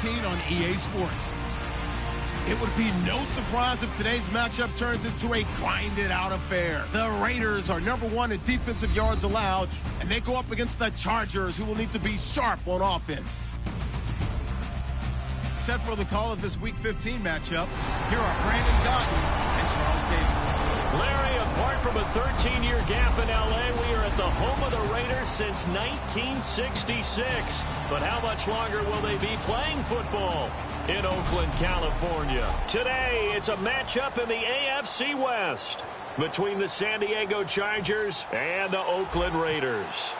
17 on EA Sports. It would be no surprise if today's matchup turns into a grinded-out affair. The Raiders are #1 in defensive yards allowed, and they go up against the Chargers, who will need to be sharp on offense. Set for the call of this Week 15 matchup, here are Brandon Cotton and Charles Davis. Larry, apart from a 13-year gap in L.A., we are at the home of the Raiders since 1966. But how much longer will they be playing football in Oakland, California? Today, it's a matchup in the AFC West between the San Diego Chargers and the Oakland Raiders.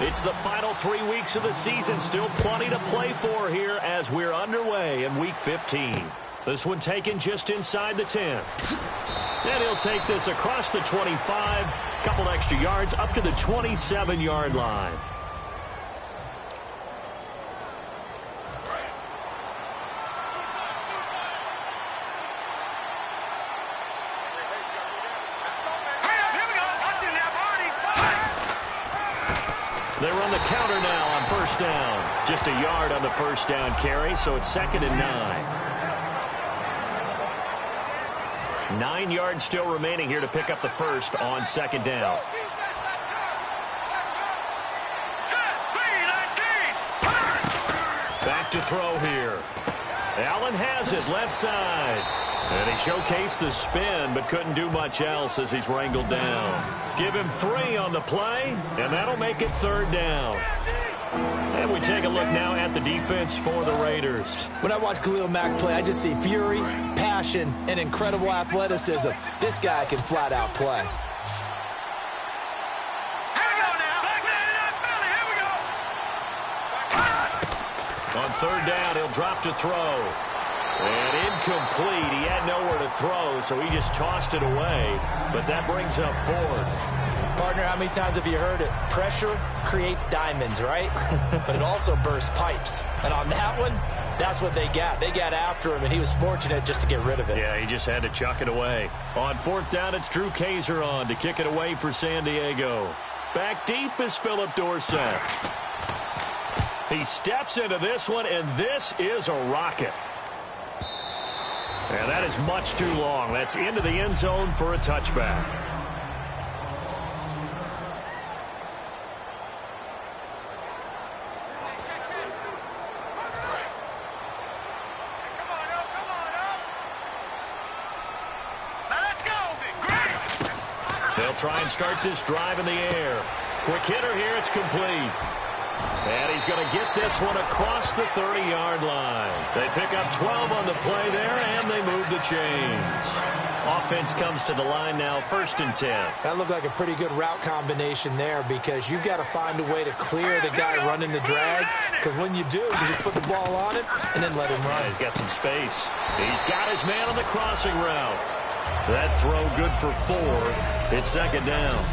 It's the final 3 weeks of the season. Still plenty to play for here as we're underway in Week 15. This one taken just inside the 10. And he'll take this across the 25. Couple extra yards up to the 27-yard line. They run the counter now on first down. Just a yard on the first down carry, so it's 2nd and 9. 9 yards still remaining here to pick up the first on 2nd down. Back to throw here. Allen has it left side. And he showcased the spin, but couldn't do much else as he's wrangled down. Give him 3 on the play, and that'll make it 3rd down. And we take a look now at the defense for the Raiders. When I watch Khalil Mack play, I just see fury, passion, and incredible athleticism. This guy can flat out play. On 3rd down, he'll drop to throw. And incomplete. He had nowhere to throw, so he just tossed it away. But that brings up 4th. Partner, how many times have you heard it? Pressure creates diamonds, right? But it also bursts pipes. And on that one, that's what they got. They got after him, and he was fortunate just to get rid of it. Yeah, he just had to chuck it away. On 4th down, it's Drew Kaiser on to kick it away for San Diego. Back deep is Philip Dorsett. He steps into this one, and this is a rocket. And that is much too long. That's into the end zone for a touchback. They'll try and start this drive in the air. Quick hitter here. It's complete. And he's going to get this one across the 30-yard line. They pick up 12 on the play there, and they move the chains. Offense comes to the line now, 1st and 10. That looked like a pretty good route combination there because you've got to find a way to clear the guy running the drag, because when you do, you just put the ball on it and then let him run. Yeah, he's got some space. He's got his man on the crossing route. That throw good for 4. It's 2nd down.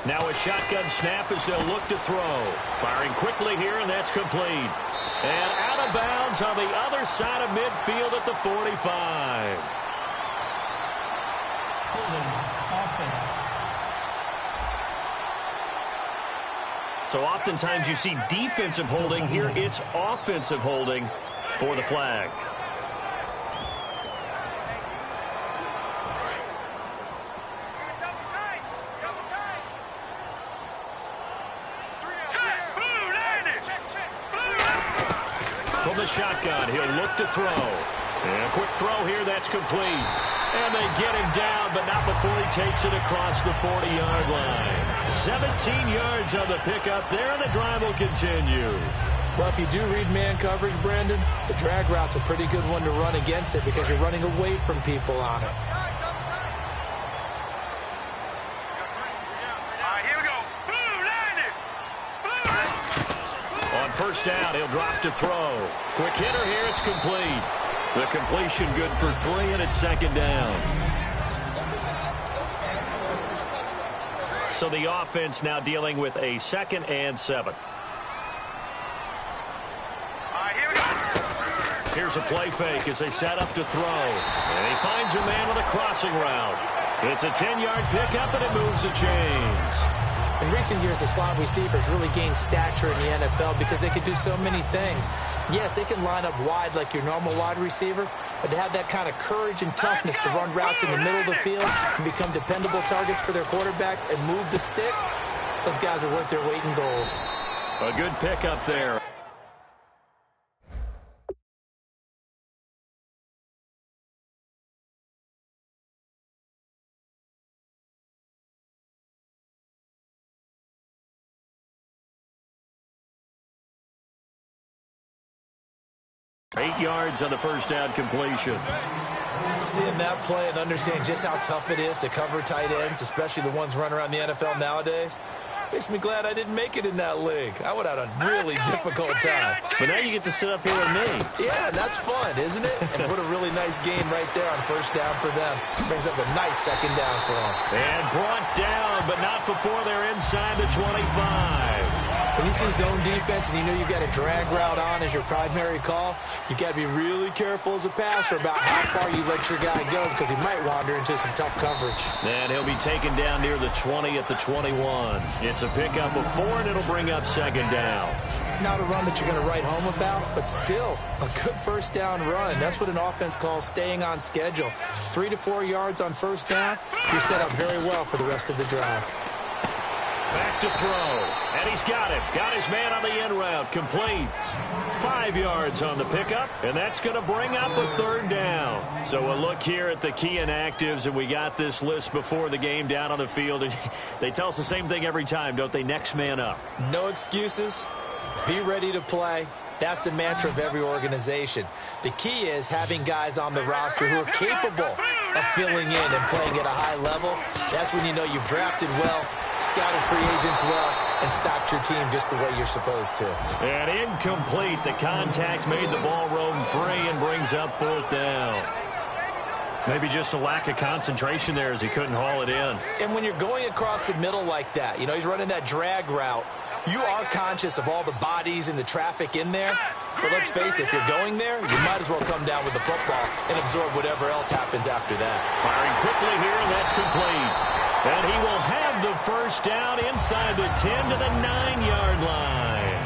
Now a shotgun snap as they'll look to throw. Firing quickly here, and that's complete. And out of bounds on the other side of midfield at the 45. Holding offense. So oftentimes you see defensive holding. Here it's offensive holding for the flag. From the shotgun, he'll look to throw. And a quick throw here, that's complete. And they get him down, but not before he takes it across the 40-yard line. 17 yards on the pickup there, and the drive will continue. Well, if you do read man coverage, Brandon, the drag route's a pretty good one to run against it because you're running away from people on it. On first down, he'll drop to throw. Quick hitter here, it's complete. The completion good for 3, and it's 2nd down. So the offense now dealing with a 2nd and 7. Here's a play fake as they set up to throw. And he finds a man on a crossing route. It's a 10-yard pickup, and it moves the chains. In recent years, the slot receivers really gained stature in the NFL because they can do so many things. Yes, they can line up wide like your normal wide receiver, but to have that kind of courage and toughness to run routes in the middle of the field and become dependable targets for their quarterbacks and move the sticks, those guys are worth their weight in gold. A good pickup there. Eight yards on the first down completion. Seeing that play and understand just how tough it is to cover tight ends, especially the ones running around the NFL nowadays, makes me glad I didn't make it in that league. I would have had a really difficult time. But now you get to sit up here with me. Yeah, that's fun, isn't it? And what a really nice game right there on first down for them. Brings up a nice second down for them. And brought down, but not before they're inside the 25. When you see zone defense and you know you've got a drag route on as your primary call, you've got to be really careful as a passer about how far you let your guy go because he might wander into some tough coverage. And he'll be taken down near the 20 at the 21. It's a pickup of 4, and it'll bring up second down. Not a run that you're going to write home about, but still a good first down run. That's what an offense calls staying on schedule. 3 to 4 yards on first down, you're set up very well for the rest of the drive. Back to throw, and he's got it. Got his man on the end route, complete. 5 yards on the pickup, and that's going to bring up a third down. So a look here at the key inactives, and we got this list before the game down on the field. And they tell us the same thing every time, don't they? Next man up. No excuses. Be ready to play. That's the mantra of every organization. The key is having guys on the roster who are capable of filling in and playing at a high level. That's when you know you've drafted well, scouted free agents well, and stocked your team just the way you're supposed to. And incomplete. The contact made the ball roam free and brings up fourth down. Maybe just a lack of concentration there as he couldn't haul it in. And when you're going across the middle like that, you know, he's running that drag route, you are conscious of all the bodies and the traffic in there. But let's face it, if you're going there, you might as well come down with the football and absorb whatever else happens after that. Firing quickly here, and that's complete. And he will have the first down inside the 10 to the 9-yard line.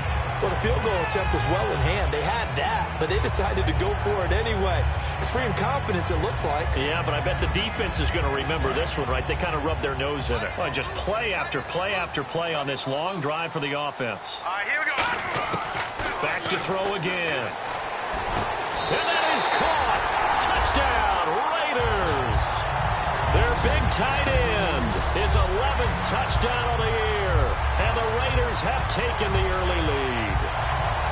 Well, the field goal attempt was well in hand. They had that, but they decided to go for it anyway. Extreme confidence, it looks like. Yeah, but I bet the defense is going to remember this one, right? They kind of rubbed their nose in it. Well, just play after play after play on this long drive for the offense. All right, here we go. Back to throw again. And that is caught. Touchdown, Raiders. Their big tight end, his 11th touchdown of the year. And the Raiders have taken the early lead.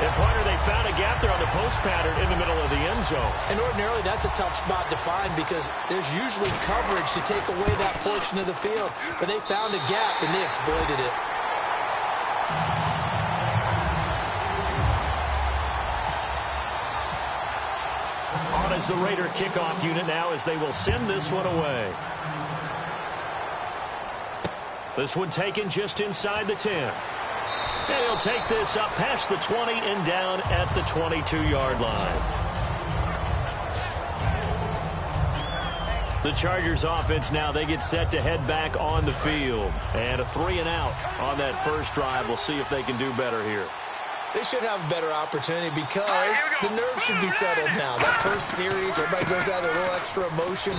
And partner, they found a gap there on the post pattern in the middle of the end zone. And ordinarily, that's a tough spot to find because there's usually coverage to take away that portion of the field. But they found a gap, and they exploited it. On as the Raider kickoff unit now as they will send this one away. This one taken just inside the 10. And he'll take this up past the 20 and down at the 22-yard line. The Chargers offense now, they get set to head back on the field. And a 3-and-out on that first drive. We'll see if they can do better here. They should have a better opportunity because the nerves should be settled now. That first series, everybody goes out with a little extra emotion.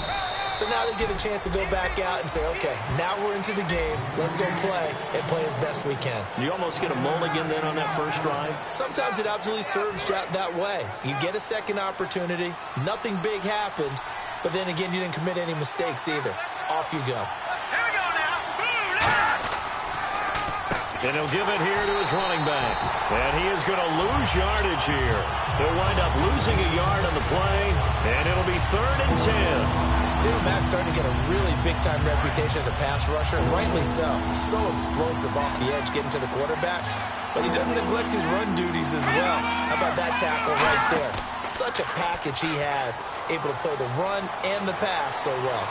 So now they get a chance to go back out and say, okay, now we're into the game. Let's go play and play as best we can. You almost get a mulligan then on that first drive? Sometimes it absolutely serves that way. You get a second opportunity. Nothing big happened. But then again, you didn't commit any mistakes either. Off you go. Here we go now. And he'll give it here to his running back. And he is going to lose yardage here. He'll wind up losing a yard on the play. And it'll be 3rd and 10. Mack's starting to get a really big-time reputation as a pass rusher, and rightly so. So explosive off the edge getting to the quarterback. But he doesn't neglect his run duties as well. How about that tackle right there? Such a package he has, able to play the run and the pass so well.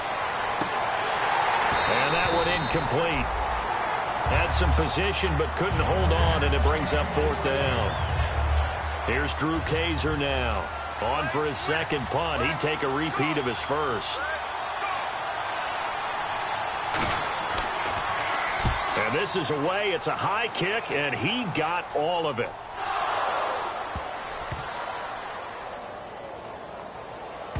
And that one incomplete. Had some position but couldn't hold on, and it brings up 4th down. Here's Drew Kaiser now. On for his second punt. He'd take a repeat of his first. And this is away. It's a high kick, and he got all of it.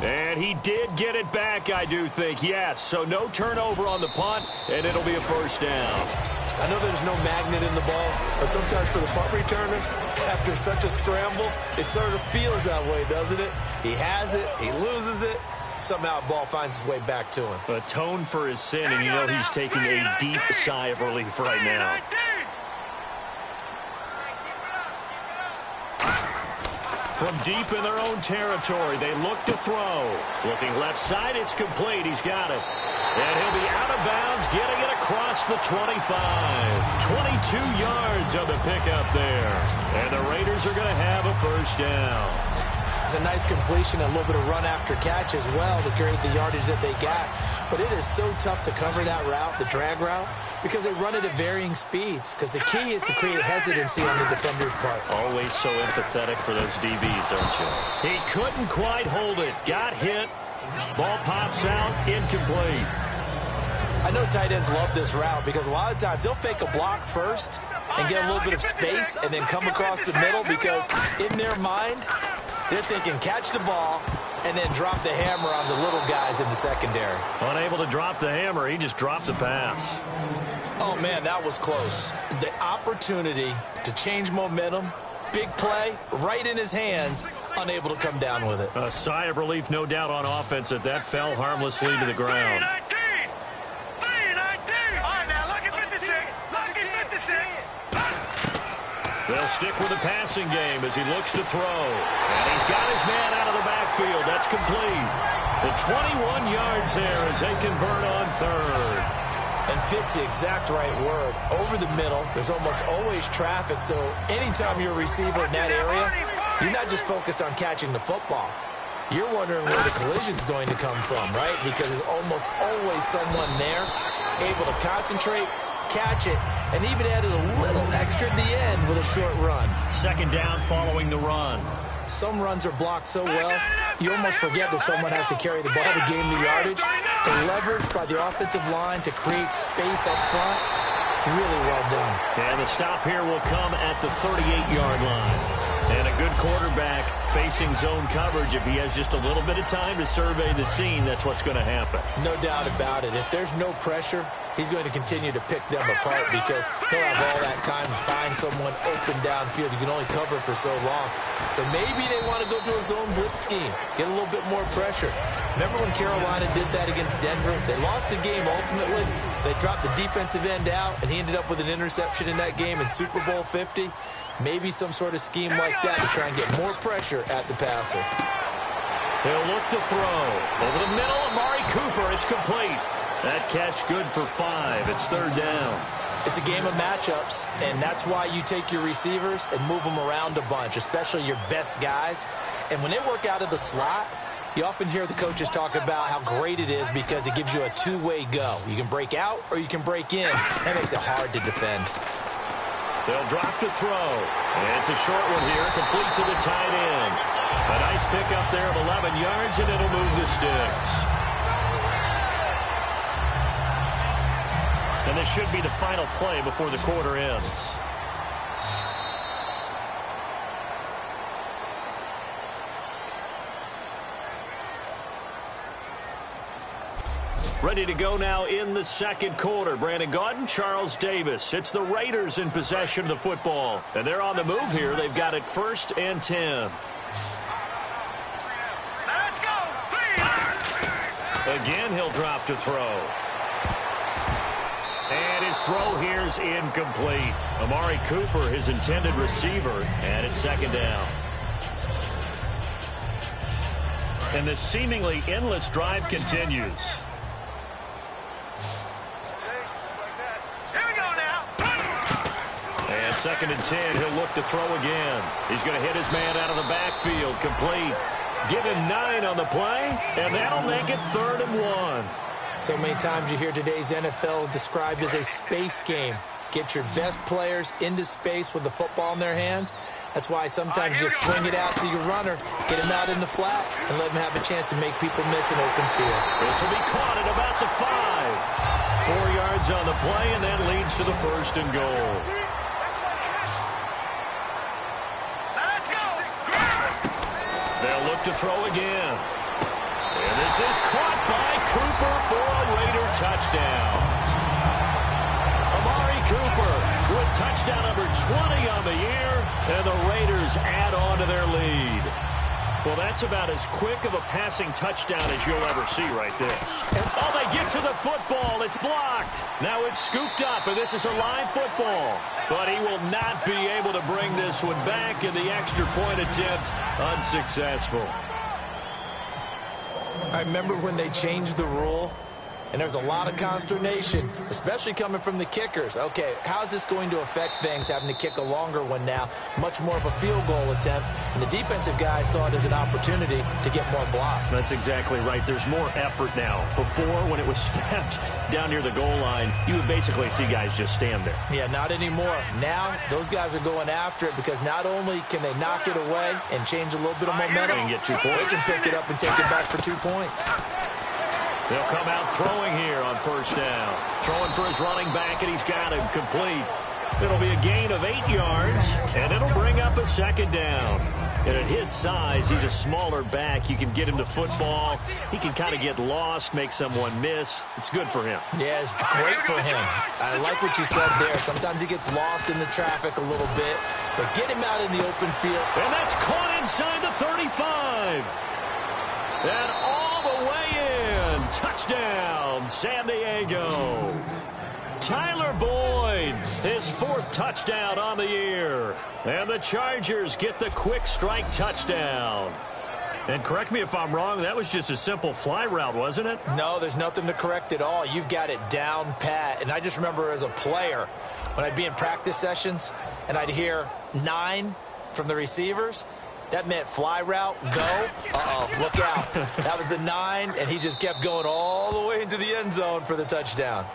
And he did get it back, I do think, yes. So no turnover on the punt, and it'll be a first down. I know there's no magnet in the ball, but sometimes for the punt returner, after such a scramble, it sort of feels that way, doesn't it? He has it, he loses it, somehow the ball finds its way back to him. Atone for his sin, and you know he's taking a deep sigh of relief right now. From deep in their own territory, they look to throw. Looking left side, it's complete. He's got it. And he'll be out of bounds, getting it across the 25. 22 yards on the pickup there. And the Raiders are going to have a first down. It's a nice completion, a little bit of run after catch as well to create the yardage that they got. But it is so tough to cover that route, the drag route, because they run it at varying speeds. Because the key is to create hesitancy on the defender's part. Always so empathetic for those DBs, aren't you? He couldn't quite hold it. Got hit. Ball pops out. Incomplete. I know tight ends love this route because a lot of times they'll fake a block first and get a little bit of space and then come across the middle because in their mind, they're thinking catch the ball and then drop the hammer on the little guys in the secondary. Unable to drop the hammer, he just dropped the pass. Oh, man, that was close. The opportunity to change momentum, big play, right in his hands, unable to come down with it. A sigh of relief, no doubt, on offense that fell harmlessly to the ground. They'll stick with the passing game as he looks to throw. And he's got his man out of the backfield. That's complete. The 21 yards there as they convert on third. And fits the exact right word. Over the middle, there's almost always traffic. So anytime you're a receiver in that area, you're not just focused on catching the football. You're wondering where the collision's going to come from, right? Because there's almost always someone there able to concentrate, catch it, and even added a little extra at the end with a short run. Second down following the run. Some runs are blocked so well, you almost forget that someone has to carry the ball to gain the yardage. The leverage by the offensive line to create space up front, really well done. And the stop here will come at the 38-yard line. And a good quarterback facing zone coverage. If he has just a little bit of time to survey the scene, that's what's going to happen. No doubt about it. If there's no pressure, he's going to continue to pick them apart because he'll have all that time to find someone open downfield. You can only cover for so long. So maybe they want to go to a zone blitz scheme, get a little bit more pressure. Remember when Carolina did that against Denver? They lost the game ultimately. They dropped the defensive end out, and he ended up with an interception in that game in Super Bowl 50. Maybe some sort of scheme like that to try and get more pressure at the passer. He'll look to throw. Over the middle, Amari Cooper. It's complete. That catch good for 5. It's third down. It's a game of matchups, and that's why you take your receivers and move them around a bunch, especially your best guys. And when they work out of the slot, you often hear the coaches talk about how great it is because it gives you a two-way go. You can break out or you can break in. That makes it hard to defend. They'll drop to throw. And it's a short one here, complete to the tight end. A nice pickup there of 11 yards, and it'll move the sticks. And this should be the final play before the quarter ends. Ready to go now in the second quarter. Brandon Gaudin, Charles Davis. It's the Raiders in possession of the football. And they're on the move here. They've got it 1st and 10. Let's go. Again, he'll drop to throw. And his throw here's incomplete. Amari Cooper, his intended receiver, and it's second down. And the seemingly endless drive continues. And 2nd and 10, he'll look to throw again. He's going to hit his man out of the backfield, complete. Give him 9 on the play, and that'll make it 3rd and 1. So many times you hear today's NFL described as a space game. Get your best players into space with the football in their hands. That's why sometimes you swing it out to your runner, get him out in the flat, and let him have a chance to make people miss an open field. This will be caught at about the 5. 4 yards on the play, and that leads to the 1st and goal. They'll look to throw again. And this is caught by Cooper for a Raider touchdown. Amari Cooper with touchdown number 20 on the year, and the Raiders add on to their lead. Well, that's about as quick of a passing touchdown as you'll ever see right there. Oh, they get to the football. It's blocked. Now it's scooped up, and this is a live football. But he will not be able to bring this one back, and the extra point attempt unsuccessful. I remember when they changed the rule, and there was a lot of consternation, especially coming from the kickers. Okay, how's this going to affect things, having to kick a longer one now, much more of a field goal attempt, and the defensive guys saw it as an opportunity to get more block. That's exactly right. There's more effort now. Before, when it was stepped down near the goal line, you would basically see guys just stand there. Yeah, not anymore. Now, those guys are going after it because not only can they knock it away and change a little bit of momentum, and get 2 points. They can pick it up and take it back for 2 points. They'll come out throwing here on 1st down. Throwing for his running back, and he's got him complete. It'll be a gain of 8 yards, and it'll bring up a 2nd down. And at his size, he's a smaller back. You can get him to football. He can kind of get lost, make someone miss. It's good for him. Yeah, it's great for him. I like what you said there. Sometimes he gets lost in the traffic a little bit, but get him out in the open field. And that's caught inside the 35. And all the way in. Touchdown, San Diego. Tyler Boyd, his 4th touchdown on the year. And the Chargers get the quick strike touchdown. And correct me if I'm wrong, that was just a simple fly route, wasn't it? No, there's nothing to correct at all. You've got it down pat. And I just remember as a player, when I'd be in practice sessions and I'd hear 9 from the receivers, that meant fly route, go. Uh-oh, look out. That was the 9, and he just kept going all the way into the end zone for the touchdown.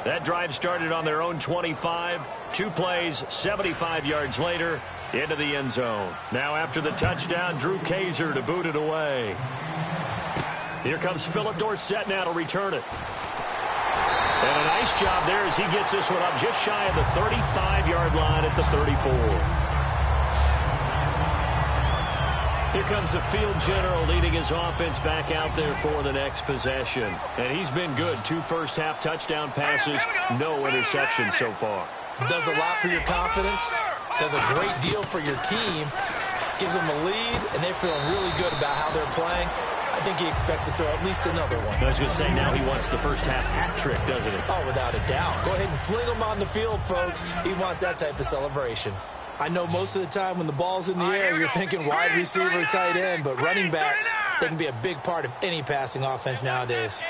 That drive started on their own 25. 2 plays, 75 yards later, into the end zone. Now after the touchdown, Drew Kaiser to boot it away. Here comes Philip Dorsett now to return it. And a nice job there as he gets this one up just shy of the 35-yard line at the 34. Here comes the field general leading his offense back out there for the next possession. And he's been good. 2 first-half touchdown passes, no interceptions so far. Does a lot for your confidence, does a great deal for your team, gives them a lead, and they're feeling really good about how they're playing. I think he expects to throw at least another one. I was going to say, now he wants the first-half hat trick, doesn't he? Oh, without a doubt. Go ahead and fling him on the field, folks. He wants that type of celebration. I know most of the time when the ball's in the air, you're thinking wide receiver, tight end, but running backs, they can be a big part of any passing offense nowadays.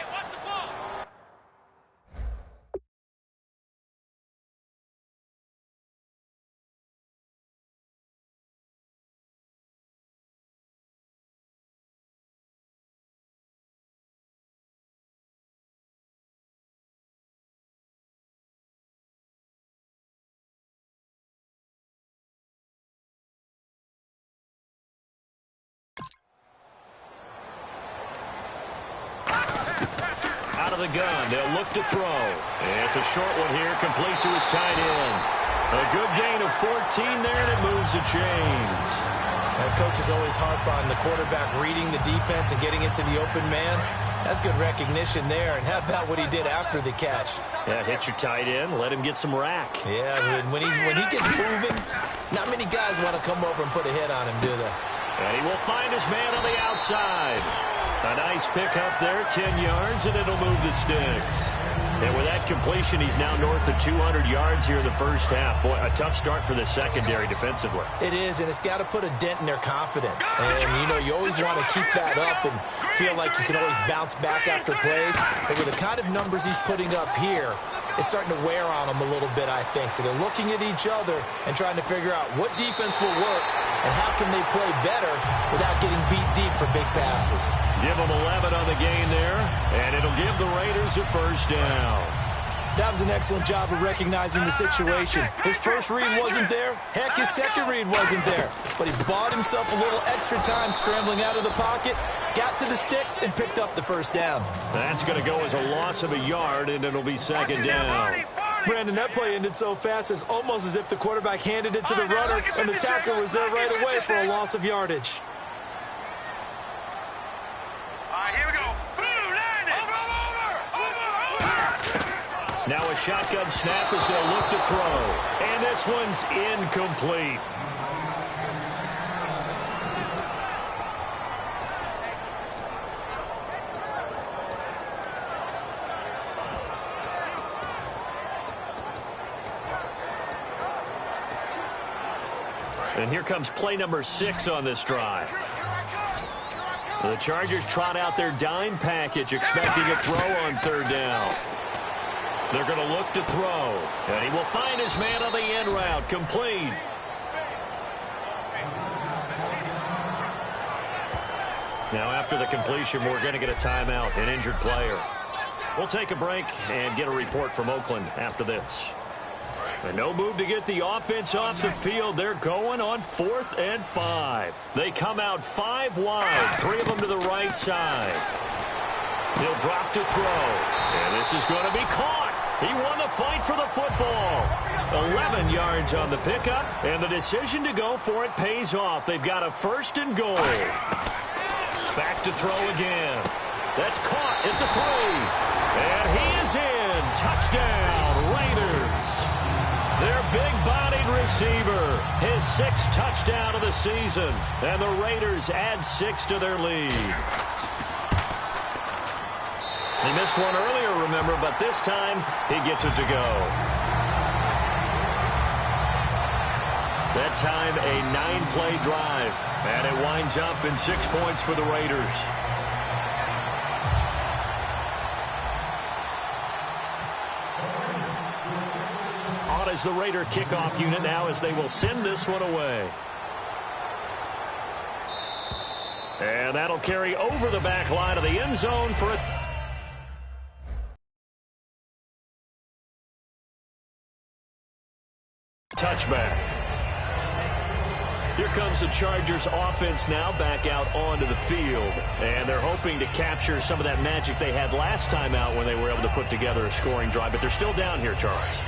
Out of the gun, they'll look to throw. And it's a short one here, complete to his tight end. A good gain of 14 there, and it moves the chains. That coach is always harp on the quarterback reading the defense and getting it to the open man. That's good recognition there. And how about what he did after the catch? Yeah, hit your tight end, let him get some rack. Yeah, when he gets moving, not many guys want to come over and put a hit on him, do they? And he will find his man on the outside. A nice pick up there, 10 yards, and it'll move the sticks. And with that completion, he's now north of 200 yards here in the first half. Boy, a tough start for the secondary defensively. It is, and it's got to put a dent in their confidence. And, you know, you always want to keep that up and feel like you can always bounce back after plays. But with the kind of numbers he's putting up here, it's starting to wear on them a little bit, I think. So they're looking at each other and trying to figure out what defense will work and how can they play better without getting beat deep for big passes. Give them 11 on the gain there, and it'll give the Raiders a first down. That was an excellent job of recognizing the situation. His first read wasn't there. Heck, his second read wasn't there. But he bought himself a little extra time scrambling out of the pocket, got to the sticks, and picked up the first down. That's going to go as a loss of a yard, and it'll be second down. Brandon, that play ended so fast, it's almost as if the quarterback handed it to the runner, and the tackler was there right away for a loss of yardage. Here we go. Now a shotgun snap as they'll look to throw. And this one's incomplete. And here comes play number 6 on this drive. The Chargers trot out their dime package, expecting a throw on third down. They're going to look to throw, and he will find his man on the end route, complete. Now after the completion, we're going to get a timeout, an injured player. We'll take a break and get a report from Oakland after this. And no move to get the offense off the field. They're going on 4th and 5. They come out 5 wide, 3 of them to the right side. He'll drop to throw, and this is going to be caught. He won the fight for the football. 11 yards on the pickup, and the decision to go for it pays off. They've got a 1st and goal. Back to throw again. That's caught at the 3. And he is in. Touchdown, Raiders. Their big-bodied receiver, his 6th touchdown of the season. And the Raiders add 6 to their lead. He missed one earlier, remember, but this time he gets it to go. That time a 9-play drive, and it winds up in 6 points for the Raiders. On is the Raider kickoff unit now as they will send this one away. And that'll carry over the back line of the end zone for a touchback. Here comes the Chargers offense now back out onto the field. And they're hoping to capture some of that magic they had last time out when they were able to put together a scoring drive. But they're still down here, Charles.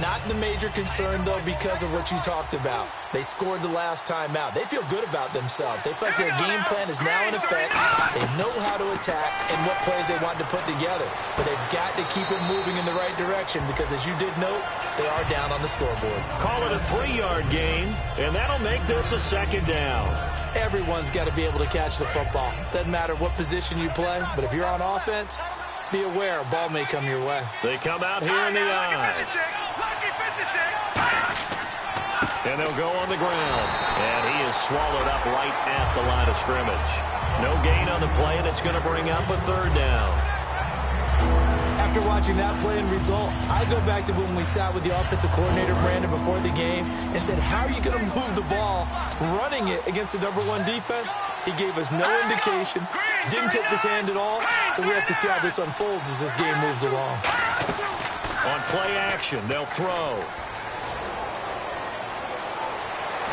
Not the major concern, though, because of what you talked about. They scored the last time out. They feel good about themselves. They feel like their game plan is now in effect. They know how to attack and what plays they want to put together. But they've got to keep it moving in the right direction because, as you did note, they are down on the scoreboard. Call it a 3-yard gain, and that'll make this a 2nd down. Everyone's got to be able to catch the football. Doesn't matter what position you play, but if you're on offense, be aware a ball may come your way. They come out here in the eye. And they'll go on the ground. And he is swallowed up right at the line of scrimmage. No gain on the play, and it's going to bring up a 3rd down. After watching that play and result, I go back to when we sat with the offensive coordinator, Brandon, before the game and said, how are you going to move the ball running it against the #1 defense? He gave us no indication, didn't tip his hand at all, so we have to see how this unfolds as this game moves along. On play action, they'll throw.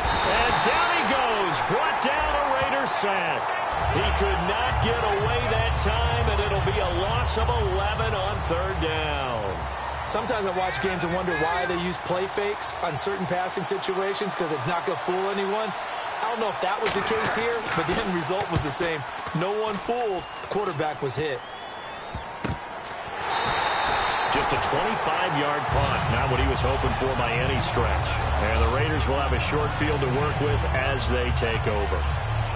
And down he goes, brought down a Raider sack. He could not get away that time, and it'll be a loss of 11 on 3rd down. Sometimes I watch games and wonder why they use play fakes on certain passing situations because it's not going to fool anyone. I don't know if that was the case here, but the end result was the same. No one fooled. The quarterback was hit. Just a 25-yard punt, not what he was hoping for by any stretch. And the Raiders will have a short field to work with as they take over.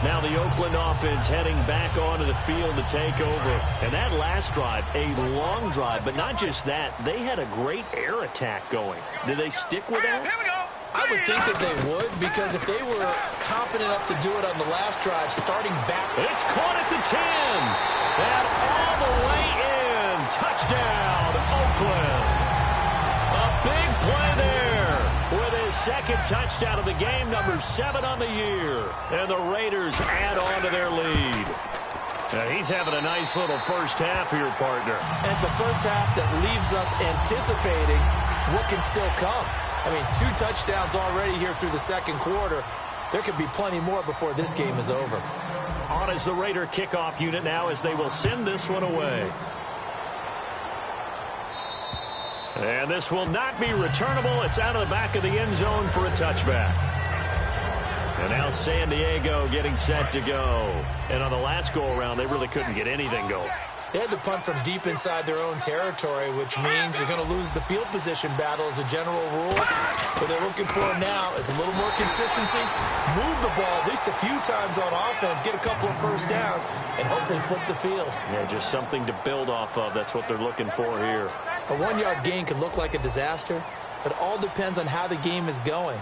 Now the Oakland offense heading back onto the field to take over. And that last drive, a long drive, but not just that. They had a great air attack going. Did they stick with that? I would think that they would, because if they were confident enough to do it on the last drive, starting back. It's caught at the 10. And all the way in. Touchdown, Oakland. A Big play there with his second touchdown of the game, number 7 on the year. And the Raiders add on to their lead. And he's having a nice little first half here, partner. And it's a first half that leaves us anticipating what can still come. I mean, 2 touchdowns already here through the second quarter. There could be plenty more before this game is over. On is the Raider kickoff unit now as they will send this one away. And this will not be returnable. It's out of the back of the end zone for a touchback. And now San Diego getting set to go. And on the last go-around, they really couldn't get anything going. They had to punt from deep inside their own territory, which means you're going to lose the field position battle as a general rule. What they're looking for now is a little more consistency, move the ball at least a few times on offense, get a couple of first downs, and hopefully flip the field. Yeah, just something to build off of. That's what they're looking for here. A 1-yard gain can look like a disaster, but it all depends on how the game is going.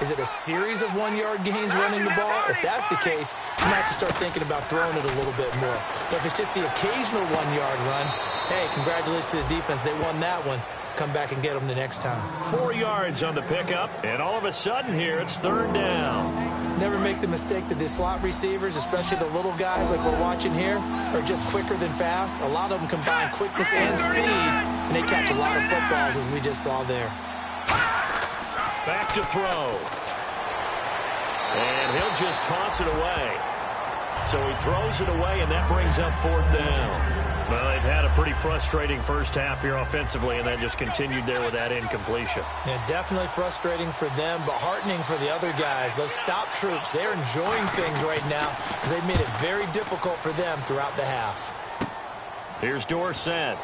Is it a series of 1-yard gains running the ball? If that's the case, you might have to start thinking about throwing it a little bit more. But if it's just the occasional 1-yard run, hey, congratulations to the defense. They won that one. Come back and get them the next time. 4 yards on the pickup, and all of a sudden here, it's 3rd down. Never make the mistake that the slot receivers, especially the little guys like we're watching here, are just quicker than fast. A lot of them combine quickness and speed, and they catch a lot of footballs, as we just saw there. Back to throw. And he'll just toss it away. So he throws it away, and that brings up 4th down. Well, they've had a pretty frustrating first half here offensively, and then just continued there with that incompletion. Yeah, definitely frustrating for them, but heartening for the other guys. Those stop troops, they're enjoying things right now because they've made it very difficult for them throughout the half. Here's Dorsett.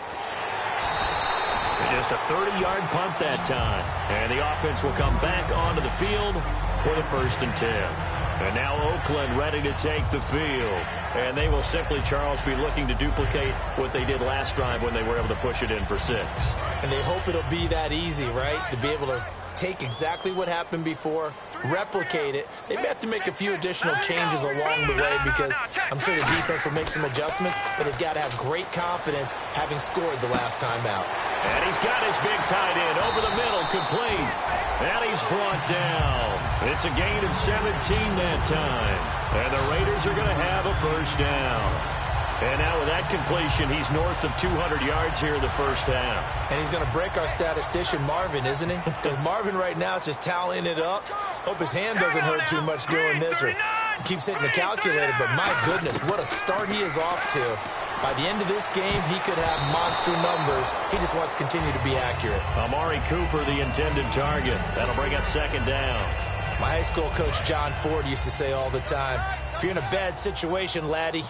Just a 30-yard punt that time. And the offense will come back onto the field for the 1st and 10. And now Oakland ready to take the field. And they will simply, Charles, be looking to duplicate what they did last drive when they were able to push it in for 6. And they hope it'll be that easy, right? To be able to take exactly what happened before, replicate it. They may have to make a few additional changes along the way because I'm sure the defense will make some adjustments, but they've got to have great confidence having scored the last time out. And he's got his big tight end over the middle, complete. And he's brought down. It's a gain of 17 that time. And the Raiders are going to have a 1st down. And now with that completion, he's north of 200 yards here in the first half. And he's going to break our statistician, Marvin, isn't he? Because Marvin right now is just tallying it up. Hope his hand doesn't hurt too much doing this or keeps hitting the calculator. But my goodness, what a start he is off to. By the end of this game, he could have monster numbers. He just wants to continue to be accurate. Amari Cooper, the intended target. That'll bring up 2nd down. My high school coach, John Ford, used to say all the time, if you're in a bad situation, laddie,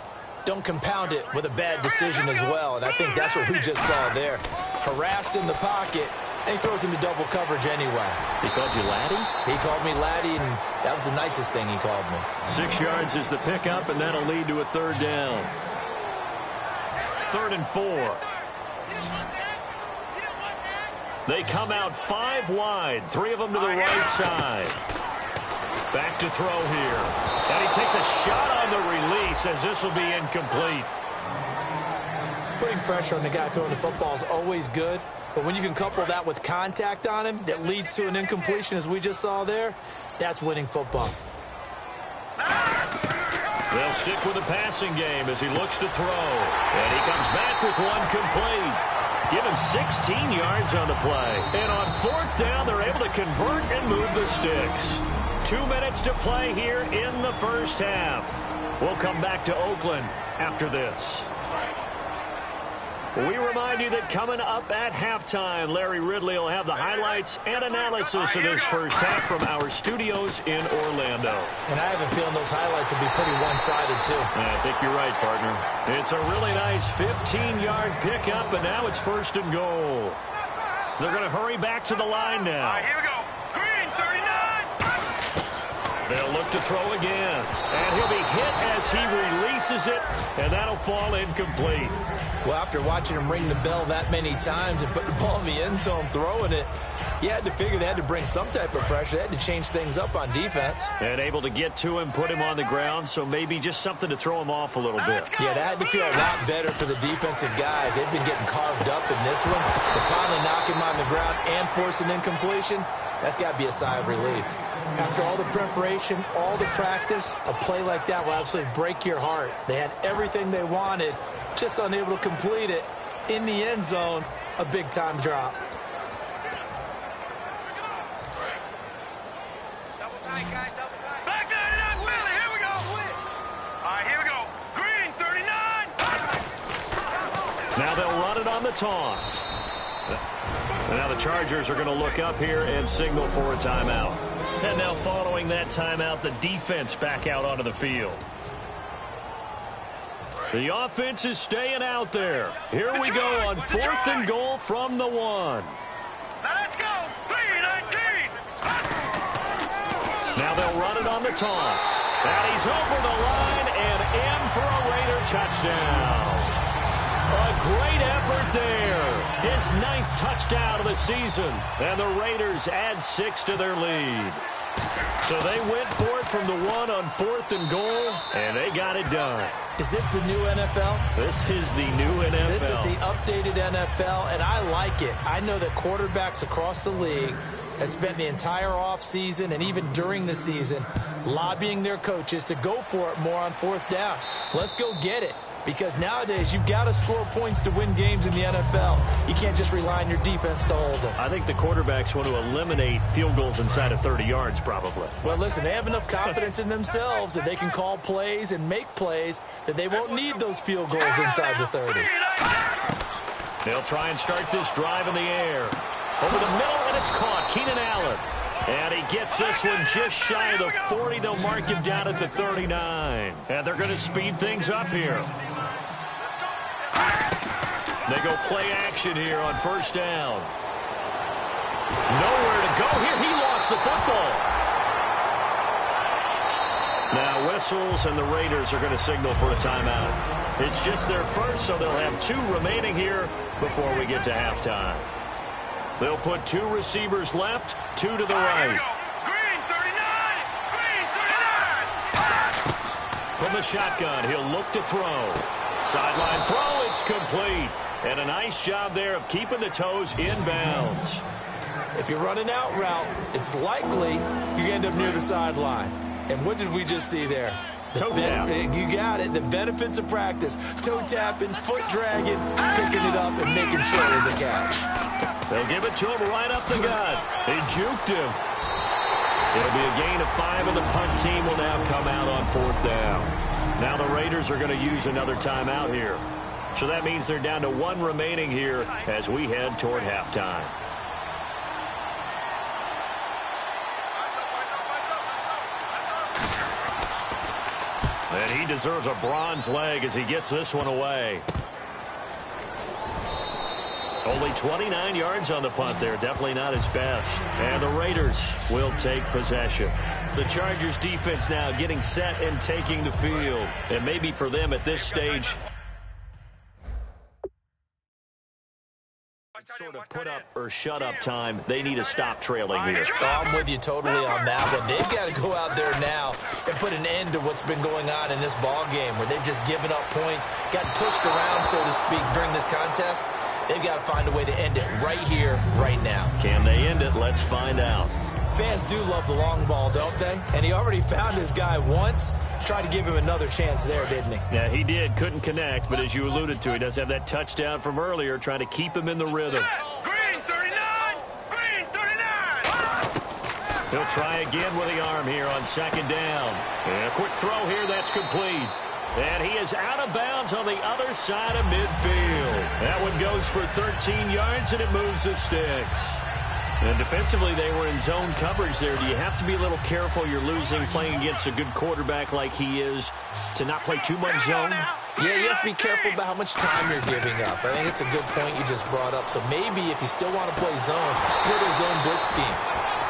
don't compound it with a bad decision as well. And I think that's what we just saw there. Harassed in the pocket, and he throws into double coverage anyway. He called you laddie? He called me laddie, and that was the nicest thing he called me. 6 yards is the pickup, and that'll lead to a 3rd down. 3rd and 4. They come out 5 wide, 3 of them to the right side. Back to throw here. And he takes a shot on the release as this will be incomplete. Putting pressure on the guy throwing the football is always good, but when you can couple that with contact on him that leads to an incompletion as we just saw there, that's winning football. They'll stick with the passing game as he looks to throw. And he comes back with one complete. Give him 16 yards on the play. And on 4th down, they're able to convert and move the sticks. 2 minutes to play here in the first half. We'll come back to Oakland after this. We remind you that coming up at halftime, Larry Ridley will have the highlights and analysis of this first half from our studios in Orlando. And I have a feeling those highlights will be pretty one-sided, too. I think you're right, partner. It's a really nice 15-yard pickup, and now it's 1st and goal. They're going to hurry back to the line now. All right, here we go. Green, 39. They'll look to throw again. And he'll be hit as he releases it, and that'll fall incomplete. Well, after watching him ring the bell that many times and put the ball in the end zone, throwing it, You had to figure they had to bring some type of pressure. They had to change things up on defense. And able to get to him, put him on the ground, so maybe just something to throw him off a little bit. Yeah, that had to feel a lot better for the defensive guys. They've been getting carved up in this one. But finally knocking him on the ground and forcing incompletion, that's got to be a sigh of relief. After all the preparation, all the practice, a play like that will absolutely break your heart. They had everything they wanted, just unable to complete it. In the end zone, a big-time drop. Back 99, Willie, here we go. All right, here we go. Green, 39. Now they'll run it on the toss. And now the Chargers are going to look up here and signal for a timeout. And now following that timeout, the defense back out onto the field. The offense is staying out there. Here we go on 4th and goal from the 1. Now let's go. 319. Now they'll run it on the toss. And he's over the line and in for a Raider touchdown. A great effort there. His 9th touchdown of the season. And the Raiders add 6 to their lead. So they went for it from the 1 on 4th and goal, and they got it done. Is this the new NFL? This is the new NFL. This is the updated NFL, and I like it. I know that quarterbacks across the league have spent the entire offseason and even during the season lobbying their coaches to go for it more on 4th down. Let's go get it. Because nowadays, you've got to score points to win games in the NFL. You can't just rely on your defense to hold them. I think the quarterbacks want to eliminate field goals inside of 30 yards, probably. Well, listen, they have enough confidence in themselves that they can call plays and make plays that they won't need those field goals inside the 30. They'll try and start this drive in the air. Over the middle, and it's caught. Keenan Allen. And he gets this one just shy of the 40. They'll mark him down at the 39. And they're going to speed things up here. They go play action here on 1st down. Nowhere to go here. He lost the football. Now whistles, and the Raiders are going to signal for a timeout. It's just their first, so they'll have 2 remaining here before we get to halftime. They'll put 2 receivers left, 2 to the right. Green, 39. Green, 39. From the shotgun, he'll look to throw. Sideline throw, it's complete. And a nice job there of keeping the toes inbounds. If you're running out route, it's likely you end up near the sideline. And what did we just see there? Toe tap. You got it. The benefits of practice. Toe tapping, foot dragging, picking it up, and making sure it was a catch. They'll give it to him right up the gut. They juked him. It'll be a gain of 5, and the punt team will now come out on 4th down. Now the Raiders are going to use another timeout here. So that means they're down to 1 remaining here as we head toward halftime. And he deserves a bronze leg as he gets this one away. Only 29 yards on the punt there. Definitely not his best. And the Raiders will take possession. The Chargers defense now getting set and taking the field. And maybe for them at this stage, sort of put up or shut up time, they need to stop trailing here. Oh, I'm with you totally on that one. They've got to go out there now and put an end to what's been going on in this ball game where they've just given up points, gotten pushed around, so to speak, during this contest. They've got to find a way to end it right here, right now. Can they end it? Let's find out. Fans do love the long ball, don't they? And he already found his guy once. Tried to give him another chance there, didn't he? Yeah, he did. Couldn't connect, but as you alluded to, he does have that touchdown from earlier, trying to keep him in the rhythm. Green, 39. Green, 39. He'll try again with the arm here on 2nd down. And a quick throw here, that's complete. And he is out of bounds on the other side of midfield. That one goes for 13 yards, and it moves the sticks. And defensively, they were in zone coverage there. Do you have to be a little careful? You're losing playing against a good quarterback like he is to not play too much zone? Yeah, you have to be careful about how much time you're giving up. I think it's a good point you just brought up. So maybe if you still want to play zone, go to a zone blitz scheme.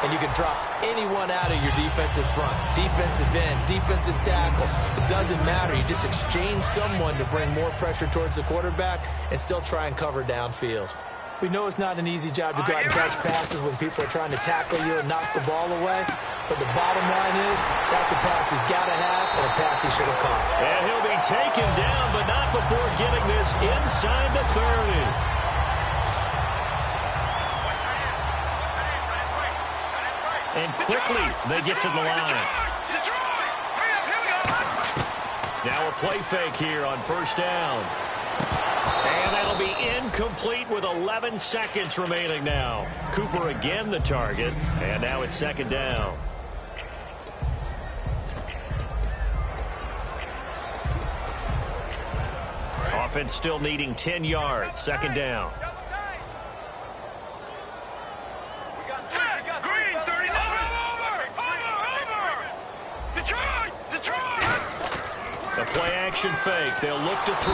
And you can drop anyone out of your defensive front, defensive end, defensive tackle. It doesn't matter. You just exchange someone to bring more pressure towards the quarterback and still try and cover downfield. We know it's not an easy job to go out and catch passes when people are trying to tackle you and knock the ball away. But the bottom line is, that's a pass he's got to have and a pass he should have caught. And he'll be taken down, but not before getting this inside the 30. And quickly, they get to the line. Now a play fake here on first down. And that'll be incomplete with 11 seconds remaining now. Cooper again the target, and now it's second down. Offense still needing 10 yards, second down. A play-action fake. They'll look to throw.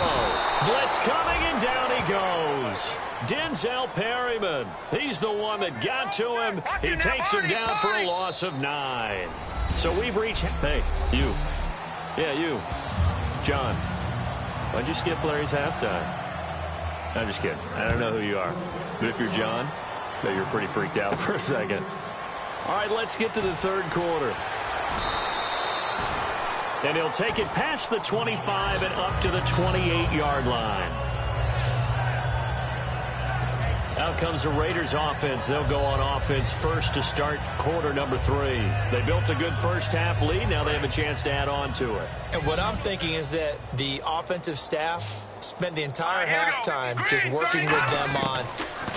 Blitz coming, and down he goes. Denzel Perryman. He's the one that got to him. He takes him down for a loss of 9. So we've reached... Hey, you. Yeah, you. John. Why'd you skip Larry's halftime? I'm just kidding. I don't know who you are. But if you're John, I bet you're pretty freaked out for a second. All right, let's get to the third quarter. And he'll take it past the 25 and up to the 28-yard line. Out comes the Raiders offense. They'll go on offense first to start quarter number 3. They built a good first half lead. Now they have a chance to add on to it. And what I'm thinking is that the offensive staff spent the entire halftime just working with them on,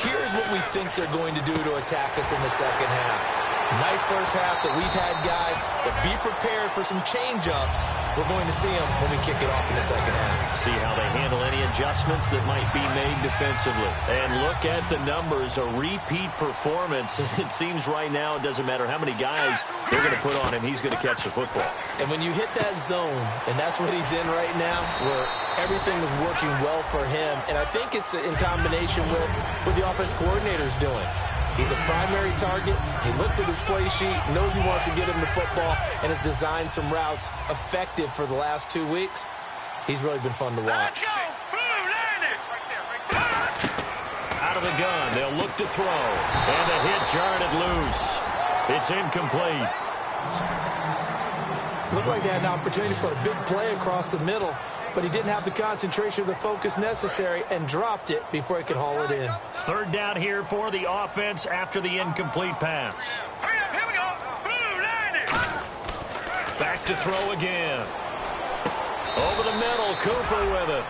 here's what we think they're going to do to attack us in the second half. Nice first half that we've had, guys, but be prepared for some change-ups. We're going to see them when we kick it off in the second half. See how they handle any adjustments that might be made defensively. And look at the numbers, a repeat performance. It seems right now it doesn't matter how many guys they're going to put on him, he's going to catch the football. And when you hit that zone, and that's what he's in right now, where everything is working well for him, and I think it's in combination with what the offense coordinator's doing. He's a primary target. He looks at his play sheet, knows he wants to get him the football, and has designed some routes effective for the last 2 weeks. He's really been fun to watch. Out of the gun, they'll look to throw. And the hit jarred it loose. It's incomplete. Looked like they had an opportunity for a big play across the middle, but he didn't have the concentration or the focus necessary and dropped it before he could haul it in. Third down here for the offense after the incomplete pass. Here we go. Blue, line it. Back to throw again. Over the middle, Cooper with it.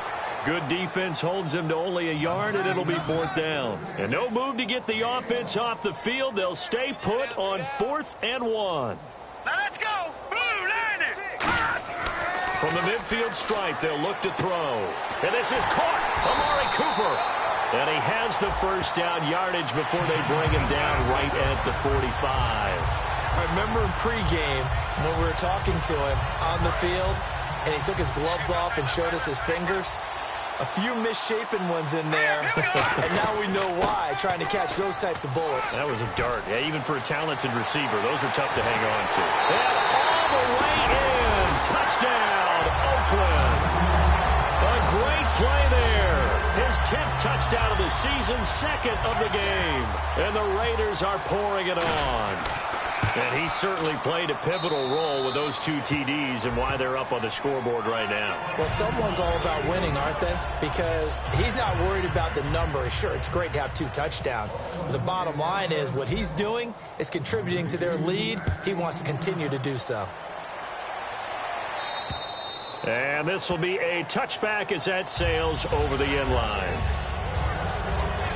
Good defense holds him to only a yard, and it'll be fourth down. And no move to get the offense off the field. They'll stay put on 4th and 1. Now let's go. Blue, line it. From the midfield stripe, they'll look to throw. And this is caught. Amari Cooper. And he has the first down yardage before they bring him down right at the 45. I remember in pregame when we were talking to him on the field, and he took his gloves off and showed us his fingers. A few misshapen ones in there, and now we know why, trying to catch those types of bullets. That was a dart. Yeah, even for a talented receiver, those are tough to hang on to. And all the way in. Touchdown, Oakland. A great play there. His 10th touchdown of the season, 2nd of the game. And the Raiders are pouring it on. And he certainly played a pivotal role with those 2 TDs and why they're up on the scoreboard right now. Well, someone's all about winning, aren't they? Because he's not worried about the number. Sure, it's great to have 2 touchdowns. But the bottom line is what he's doing is contributing to their lead. He wants to continue to do so. And this will be a touchback as that sails over the end line.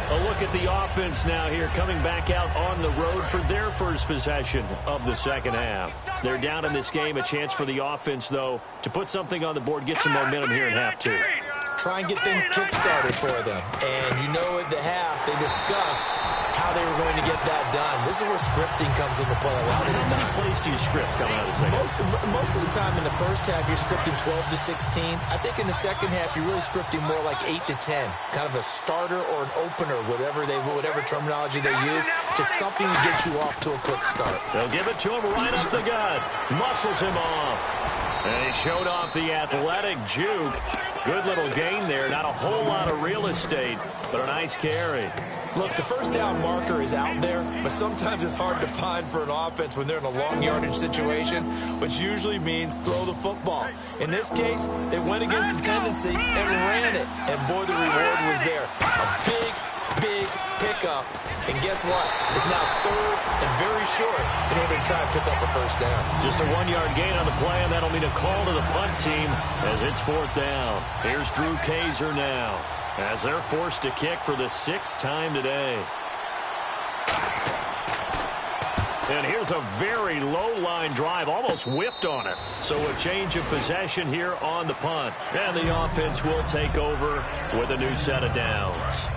A look at the offense now here, coming back out on the road for their first possession of the second half. They're down in this game. A chance for the offense, though, to put something on the board, get some momentum here in half 2. Try and get things kick-started for them. And you know at the half, they discussed how they were going to get that done. This is where scripting comes into play a lot of the time. How many plays do you script coming out of the second? Most of the time in the first half, you're scripting 12 to 16. I think in the second half, you're really scripting more like 8 to 10. Kind of a starter or an opener, whatever terminology they use. Just something to get you off to a quick start. They'll give it to him right up the gut. Muscles him off. And he showed off the athletic juke. Good little gain there. Not a whole lot of real estate, but a nice carry. Look, the first down marker is out there, but sometimes it's hard to find for an offense when they're in a long yardage situation, which usually means throw the football. In this case, they went against the tendency and ran it, and boy, the reward was there. A big pickup, and guess what? It's now third and very short in order to try and pick up a first down. Just a 1-yard gain on the play, and that'll mean a call to the punt team as it's fourth down. Here's Drew Kaiser now, as they're forced to kick for the 6th time today. And here's a very low-line drive, almost whiffed on it. So a change of possession here on the punt. And the offense will take over with a new set of downs.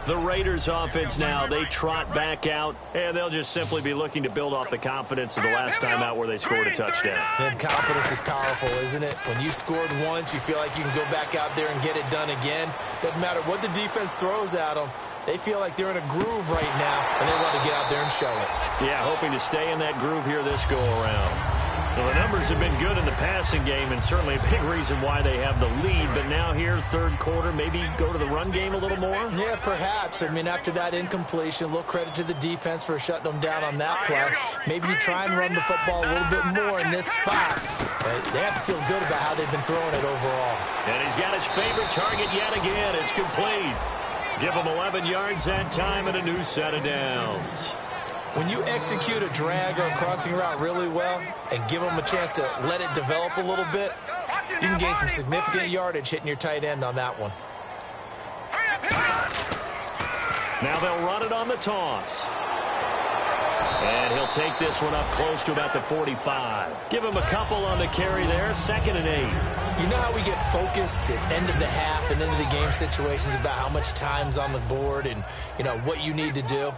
The Raiders offense now, they trot back out, and they'll just simply be looking to build off the confidence of the last time out where they scored a touchdown. And confidence is powerful, isn't it? When you scored once, you feel like you can go back out there and get it done again. Doesn't matter what the defense throws at them. They feel like they're in a groove right now, and they want to get out there and show it. Yeah, hoping to stay in that groove here this go-around. Well, the numbers have been good in the passing game, and certainly a big reason why they have the lead. But now here, third quarter, maybe go to the run game a little more? Yeah, perhaps. I mean, after that incompletion, a little credit to the defense for shutting them down on that play. Maybe you try and run the football a little bit more in this spot. They have to feel good about how they've been throwing it overall. And he's got his favorite target yet again. It's complete. Give him 11 yards that time and a new set of downs. When you execute a drag or a crossing route really well and give them a chance to let it develop a little bit, you can gain some significant yardage hitting your tight end on that one. Now they'll run it on the toss. And he'll take this one up close to about the 45. Give him a couple on the carry there, 2nd and 8. You know how we get focused at end of the half and end of the game situations about how much time's on the board and, you know, what you need to do?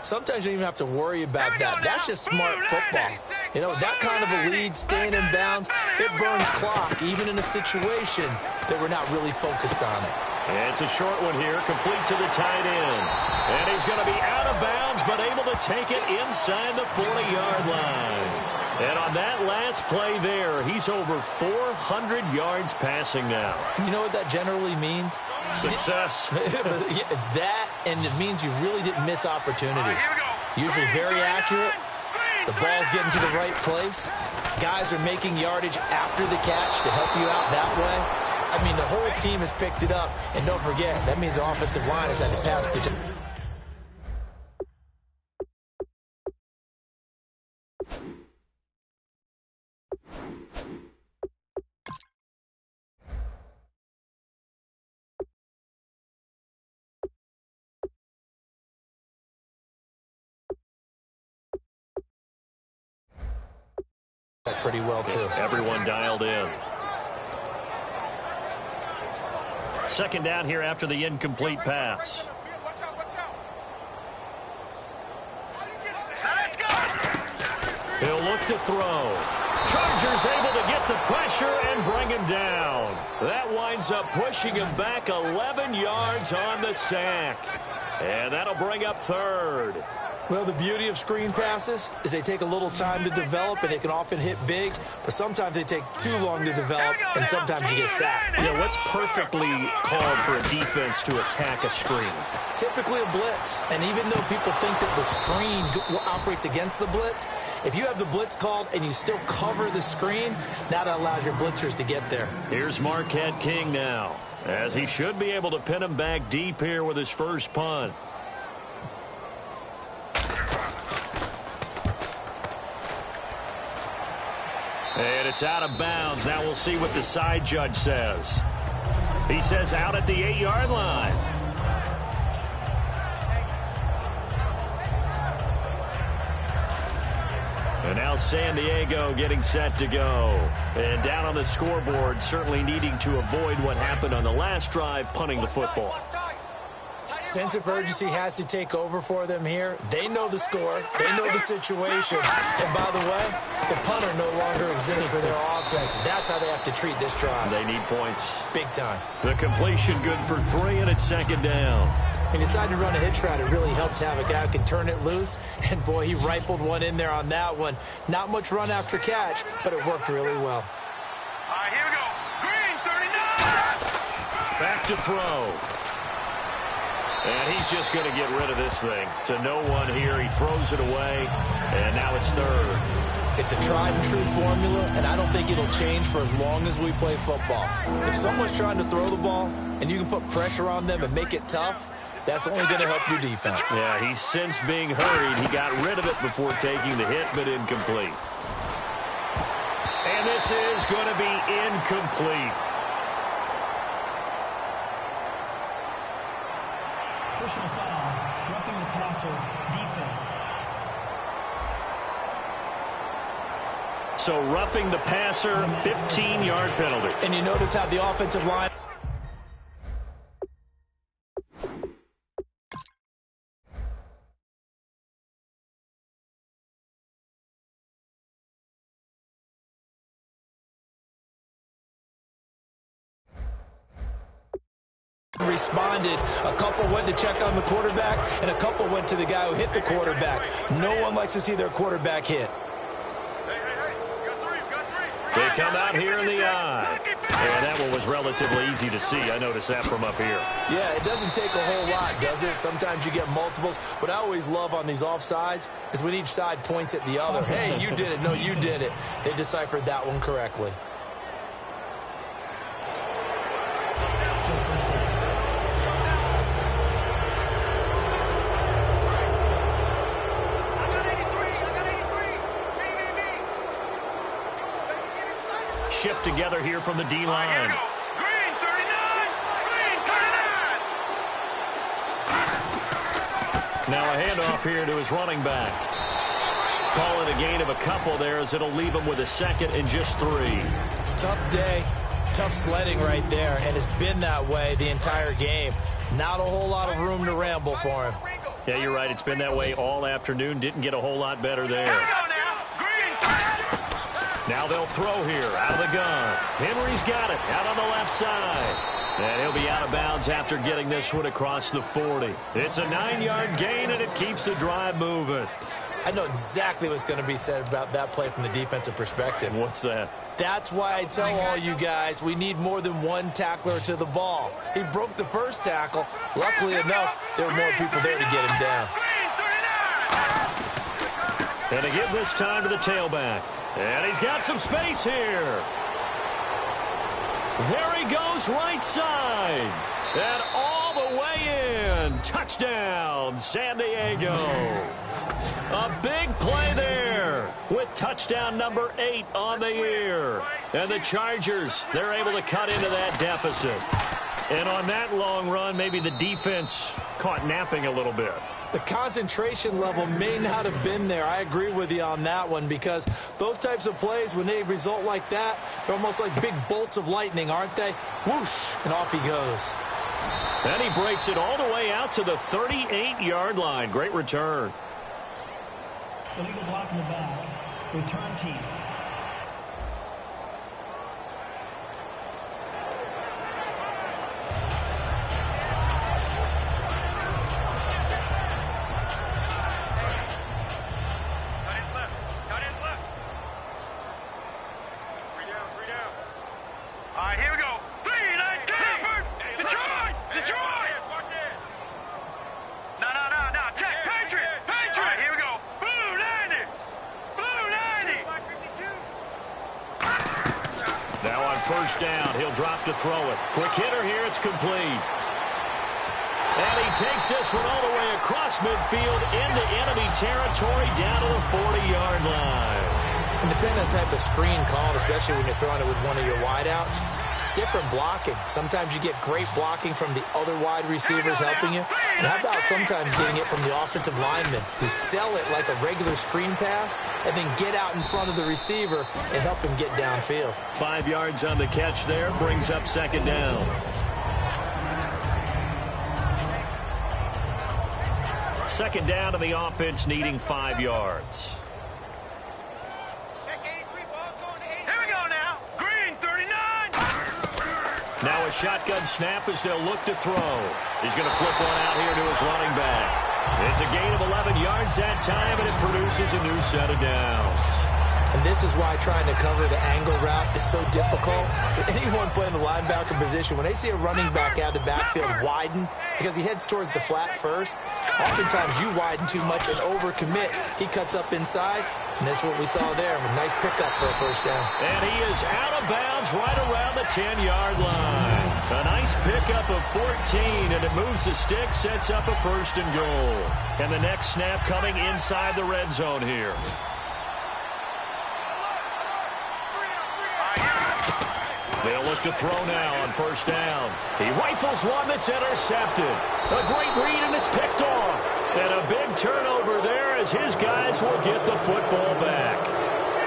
Sometimes you don't even have to worry about that. That's just smart football. You know, that kind of a lead, staying in bounds, it burns clock, even in a situation that we're not really focused on it. It's a short one here, complete to the tight end. And he's going to be out of bounds, but able to take it inside the 40-yard line. And on that last play there, he's over 400 yards passing now. You know what that generally means? Success. That, and it means you really didn't miss opportunities. Usually very accurate. The ball's getting to the right place. Guys are making yardage after the catch to help you out that way. I mean, the whole team has picked it up. And don't forget, that means the offensive line has had to pass protection. Pretty well, too. Everyone dialed in. 2nd down here after the incomplete pass. He'll look to throw. Chargers able to get the pressure and bring him down. That winds up pushing him back 11 yards on the sack. And that'll bring up 3rd. Well, the beauty of screen passes is they take a little time to develop, and they can often hit big, but sometimes they take too long to develop, and sometimes you get sacked. Yeah, what's perfectly called for a defense to attack a screen? Typically a blitz, and even though people think that the screen operates against the blitz, if you have the blitz called and you still cover the screen, that allows your blitzers to get there. Here's Marquette King now, as he should be able to pin him back deep here with his first punt. And it's out of bounds. Now we'll see what the side judge says. He says out at the 8-yard line. And now San Diego getting set to go. And down on the scoreboard, certainly needing to avoid what happened on the last drive, punting the football. Sense of urgency has to take over for them here. They know the score. They know the situation. And by the way, the punter no longer exists for their offense. That's how they have to treat this drive. They need points. Big time. The completion good for 3, and it's 2nd down. He decided to run a hitch route. It really helped to have a guy who can turn it loose. And, boy, he rifled one in there on that one. Not much run after catch, but it worked really well. All right, here we go. Green, 39. Back to throw. And he's just going to get rid of this thing. To no one here. He throws it away, and now it's third. It's a tried-and-true formula, and I don't think it'll change for as long as we play football. If someone's trying to throw the ball, and you can put pressure on them and make it tough, that's only going to help your defense. Yeah, he's since being hurried. He got rid of it before taking the hit, but incomplete. And this is going to be incomplete. Personal foul, roughing the passer, defense. So roughing the passer, 15-yard penalty. And you notice how the offensive line responded. A couple went to check on the quarterback, and a couple went to the guy who hit the quarterback. No one likes to see their quarterback hit. They come out here in the eye. And that one was relatively easy to see. I noticed that from up here. Yeah, it doesn't take a whole lot, does it? Sometimes you get multiples. What I always love on these offsides is when each side points at the other. Hey, you did it. No, you did it. They deciphered that one correctly. Still first down. Shift together here from the D-line. Green 39! Green 39! Now a handoff here to his running back. Call it a gain of a couple there as it'll leave him with a second and just 3. Tough day, tough sledding right there, and it's been that way the entire game. Not a whole lot of room to ramble for him. Yeah, you're right. It's been that way all afternoon. Didn't get a whole lot better there. Now they'll throw here out of the gun. Henry's got it out on the left side. And he'll be out of bounds after getting this one across the 40. It's a 9-yard gain, and it keeps the drive moving. I know exactly what's going to be said about that play from the defensive perspective. What's that? That's why I tell all you guys we need more than one tackler to the ball. He broke the first tackle. Luckily enough, there were more people there to get him down. And they give this time to the tailback. And he's got some space here. There he goes right side. And all the way in. Touchdown, San Diego. A big play there with touchdown number 8 on the year. And the Chargers, they're able to cut into that deficit. And on that long run, maybe the defense caught napping a little bit. The concentration level may not have been there. I agree with you on that one because those types of plays, when they result like that, they're almost like big bolts of lightning, aren't they? Whoosh, and off he goes. And he breaks it all the way out to the 38-yard line. Great return. Illegal block in the back. Return team. First down. He'll drop to throw it. Quick hitter here. It's complete. And he takes this one all the way across midfield into enemy territory down to the 40-yard line. And depending on the type of screen called, especially when you're throwing it with one of your wideouts, it's different blocking. Sometimes you get great blocking from the other wide receivers helping you. And how about sometimes getting it from the offensive linemen who sell it like a regular screen pass and then get out in front of the receiver and help him get downfield. 5 yards on the catch there, brings up second down. Second down to the offense needing 5 yards. Now a shotgun snap as they'll look to throw. He's going to flip one out here to his running back. It's a gain of 11 yards that time, and it produces a new set of downs. And this is why trying to cover the angle route is so difficult. Anyone playing the linebacker position, when they see a running back out of the backfield widen, because he heads towards the flat first, oftentimes you widen too much and overcommit. He cuts up inside, and that's what we saw there. A nice pickup for a first down. And he is out of bounds right around the 10-yard line. A nice pickup of 14, and it moves the stick, sets up a first and goal. And the next snap coming inside the red zone here. They'll look to throw now on first down. He rifles one that's intercepted. A great read, and it's picked off. And a big turnover there as his guys will get the football back.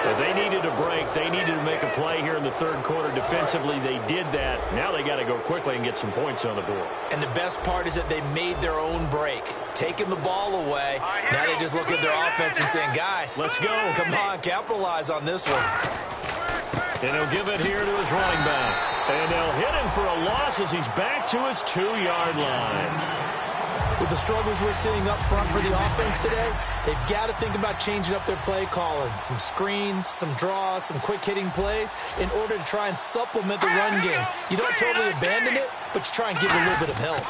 But they needed a break. They needed to make a play here in the third quarter. Defensively, they did that. Now they got to go quickly and get some points on the board. And the best part is that they made their own break, taking the ball away. Now they just look at their offense and saying, guys, let's go. Come on, capitalize on this one. And he'll give it here to his running back. And they'll hit him for a loss as he's back to his 2-yard line. With the struggles we're seeing up front for the offense today, they've got to think about changing up their play calling. Some screens, some draws, some quick-hitting plays in order to try and supplement the run game. You don't totally abandon it, but you try and give it a little bit of help.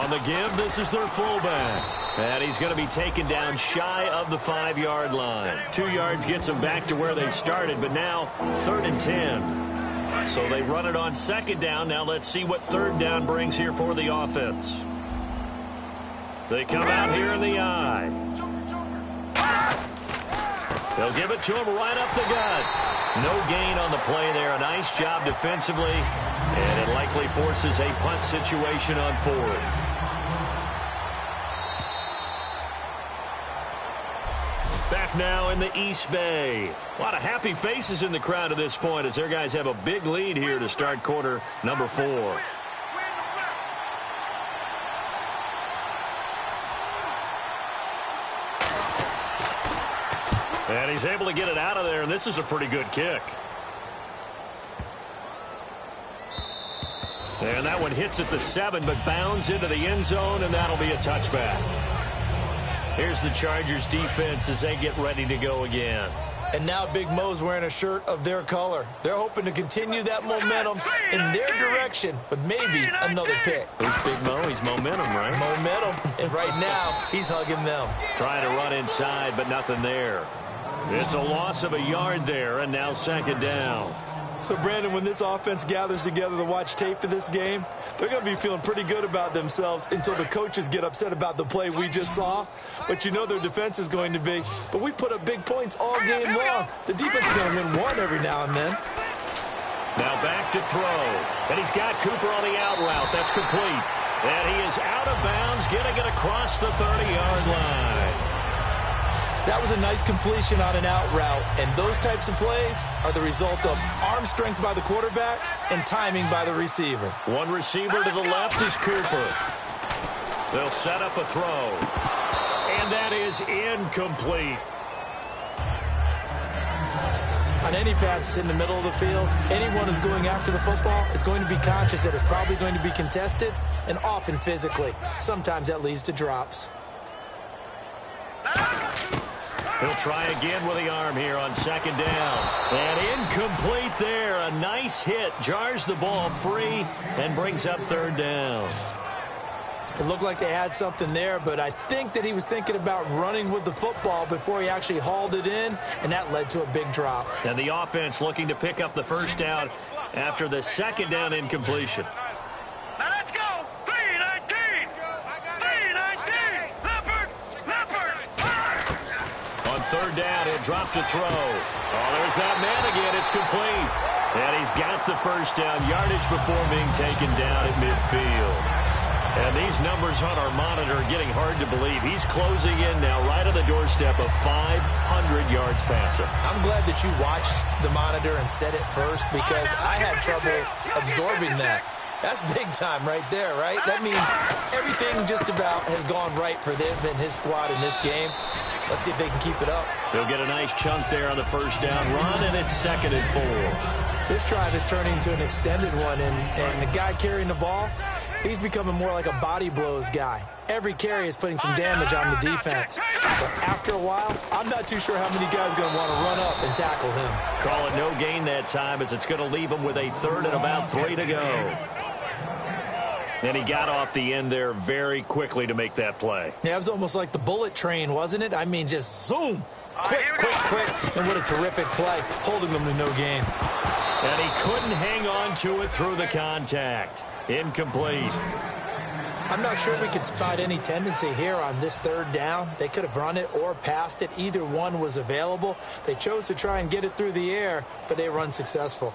On the give, this is their fullback. And he's going to be taken down shy of the 5-yard line. 2 yards gets them back to where they started, but now 3rd and 10. So they run it on 2nd down. Now let's see what 3rd down brings here for the offense. They come out here in the eye. They'll give it to him right up the gut. No gain on the play there. A nice job defensively. And it likely forces a punt situation on 4th. Back now in the East Bay. A lot of happy faces in the crowd at this point as their guys have a big lead here to start quarter number 4. And he's able to get it out of there, and this is a pretty good kick. And that one hits at the 7, but bounds into the end zone, and that'll be a touchback. Here's the Chargers defense as they get ready to go again. And now Big Mo's wearing a shirt of their color. They're hoping to continue that momentum in their direction, but maybe another pick. Who's Big Mo? He's momentum, right? Momentum. And right now, he's hugging them. Trying to run inside, but nothing there. It's a loss of a yard there, and now 2nd down. So, Brandon, when this offense gathers together to watch tape of this game, they're going to be feeling pretty good about themselves until the coaches get upset about the play we just saw. But you know their defense is going to be. But we put up big points all game long. The defense is going to win one every now and then. Now back to throw. And he's got Cooper on the out route. That's complete. And he is out of bounds, getting it across the 30-yard line. That was a nice completion on an out route, and those types of plays are the result of arm strength by the quarterback and timing by the receiver. One receiver to the left is Cooper. They'll set up a throw, and that is incomplete. On any passes in the middle of the field, anyone who's going after the football is going to be conscious that it's probably going to be contested, and often physically. Sometimes that leads to drops. He'll try again with the arm here on 2nd down. And incomplete there. A nice hit. Jars the ball free and brings up 3rd down. It looked like they had something there, but I think that he was thinking about running with the football before he actually hauled it in, and that led to a big drop. And the offense looking to pick up the 1st down after the 2nd down incompletion. Now let's go. 3-19. 3-19. Leopard. On 3rd down, he'll drop to throw. Oh, there's that man again. It's complete. And he's got the 1st down yardage before being taken down at midfield. And these numbers on our monitor are getting hard to believe. He's closing in now right on the doorstep of 500 yards passing. I'm glad that you watched the monitor and said it first because I had trouble absorbing that. That's big time right there, right? That means everything just about has gone right for them and his squad in this game. Let's see if they can keep it up. They'll get a nice chunk there on the 1st down run, and it's 2nd and 4. This drive is turning into an extended one, and the guy carrying the ball, He's becoming more like a body blows guy. Every carry is putting some damage on the defense. So after a while, I'm not too sure how many guys are going to want to run up and tackle him. Call it no gain that time, as it's going to leave him with a third and about 3 to go. And he got off the end there very quickly to make that play. Yeah, it was almost like the bullet train, wasn't it? I mean, just zoom. Quick, and what a terrific play, holding them to no gain. And he couldn't hang on to it through the contact. Incomplete. I'm not sure we could spot any tendency here on this third down. They could have run it or passed it. Either one was available. They chose to try and get it through the air, but they were unsuccessful.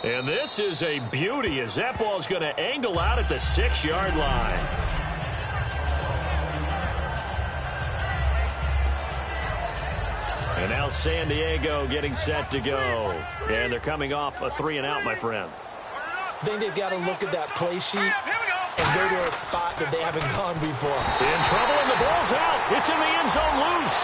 And this is a beauty, as that ball's going to angle out at the 6-yard line. And now San Diego getting set to go. And they're coming off a 3-and-out, my friend. I think they've got to look at that play sheet and go to a spot that they haven't gone before. In trouble, and the ball's out. It's in the end zone loose.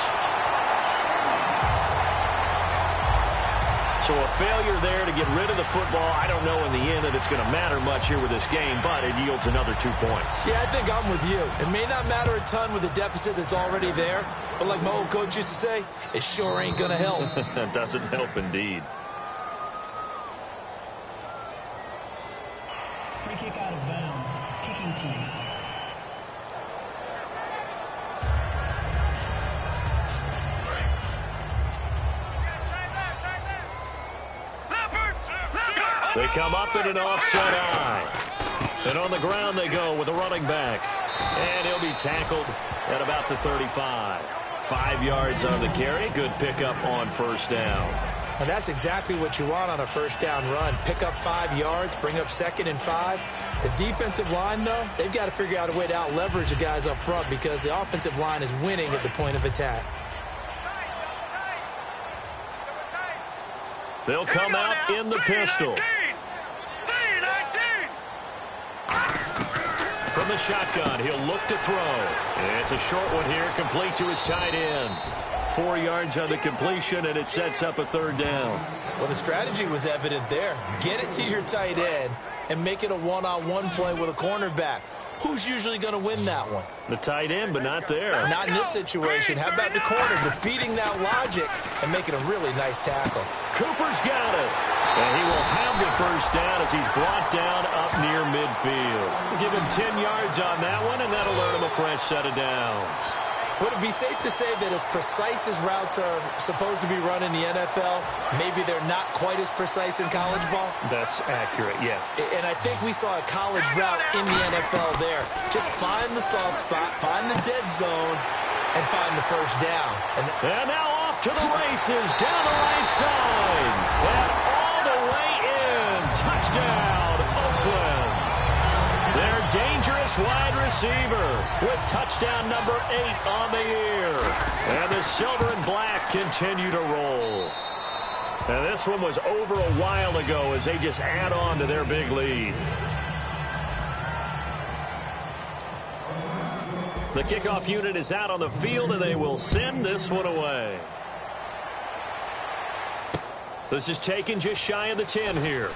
So a failure there to get rid of the football. I don't know in the end that it's going to matter much here with this game, but it yields another 2 points. Yeah, I think I'm with you. It may not matter a ton with the deficit that's already there, but like my old coach used to say, it sure ain't going to help. That doesn't help indeed. Free kick out of bounds. Kicking team. They come up in an offset eye. And on the ground they go with a running back. And he'll be tackled at about the 35. 5 yards on the carry. Good pickup on first down. And that's exactly what you want on a first down run. Pick up 5 yards, bring up 2nd and 5. The defensive line, though, they've got to figure out a way to out-leverage the guys up front because the offensive line is winning at the point of attack. They'll come out in the pistol. From the shotgun, he'll look to throw. And it's a short one here, complete to his tight end. 4 yards on the completion, and it sets up a third down. Well, the strategy was evident there. Get it to your tight end and make it a one-on-one play with a cornerback. Who's usually going to win that one? The tight end, but not there. Not in this situation. How about the corner defeating that logic and making a really nice tackle? Cooper's got it. And he will have the first down as he's brought down up near midfield. Give him 10 yards on that one, and that'll earn him a fresh set of downs. Would it be safe to say that as precise as routes are supposed to be run in the NFL, maybe they're not quite as precise in college ball? That's accurate, yeah. And I think we saw a college route in the NFL there. Just find the soft spot, find the dead zone, and find the first down. And now off to the races, down the right side. And all the way in. Touchdown, Oakland. Their dangerous wide receiver with touchdown number 8 on the year. And the silver and black continue to roll. And this one was over a while ago as they just add on to their big lead. The kickoff unit is out on the field, and they will send this one away. This is taken just shy of the 10 here.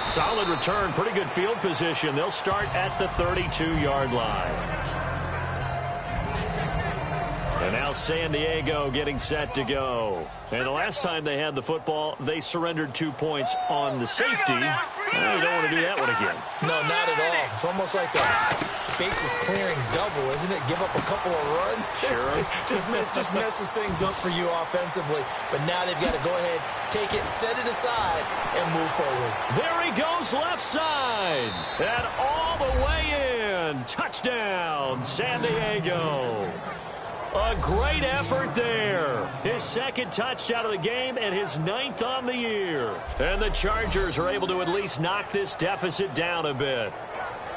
Solid return, pretty good field position. They'll start at the 32-yard line. And now San Diego getting set to go. And the last time they had the football, they surrendered 2 points on the safety. Well, they don't want to do that one again. No, not at all. It's almost like a bases clearing double, isn't it? Give up a couple of runs. Sure. just messes things up for you offensively. But now they've got to go ahead, take it, set it aside, and move forward. There he goes left side. And all the way in. Touchdown, San Diego. A great effort there. His second touchdown of the game and his 9th on the year. And the Chargers are able to at least knock this deficit down a bit.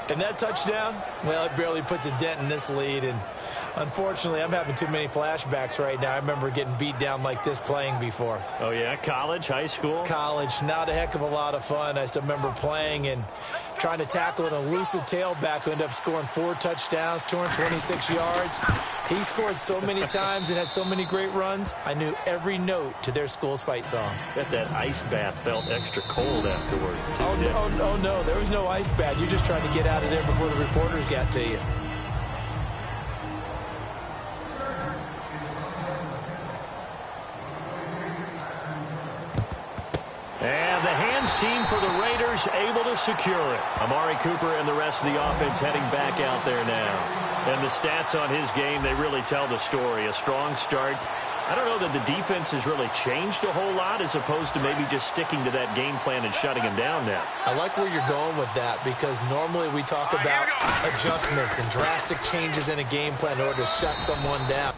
And that touchdown, well, it barely puts a dent in this lead. And Unfortunately, I'm having too many flashbacks right now. I remember getting beat down like this playing before. Oh, yeah? College, high school? College. Not a heck of a lot of fun. I still remember playing and trying to tackle an elusive tailback who ended up scoring 4 touchdowns, 226 yards. He scored so many times and had so many great runs, I knew every note to their school's fight song. Bet that ice bath felt extra cold afterwards, too. Oh, no. There was no ice bath. You're just trying to get out of there before the reporters got to you. And the hands team for the Raiders able to secure it. Amari Cooper and the rest of the offense heading back out there now. And the stats on his game, they really tell the story. A strong start. I don't know that the defense has really changed a whole lot as opposed to maybe just sticking to that game plan and shutting him down now. I like where you're going with that because normally we talk about adjustments and drastic changes in a game plan in order to shut someone down.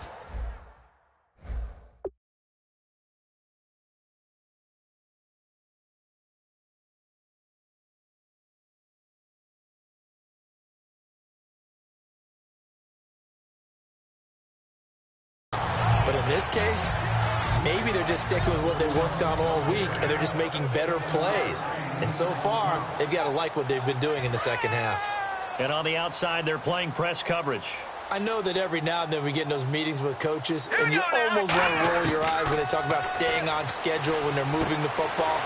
But in this case, maybe they're just sticking with what they worked on all week, and they're just making better plays. And so far, they've got to like what they've been doing in the second half. And on the outside, they're playing press coverage. I know that every now and then we get in those meetings with coaches, and you almost want to roll your eyes when they talk about staying on schedule when they're moving the football.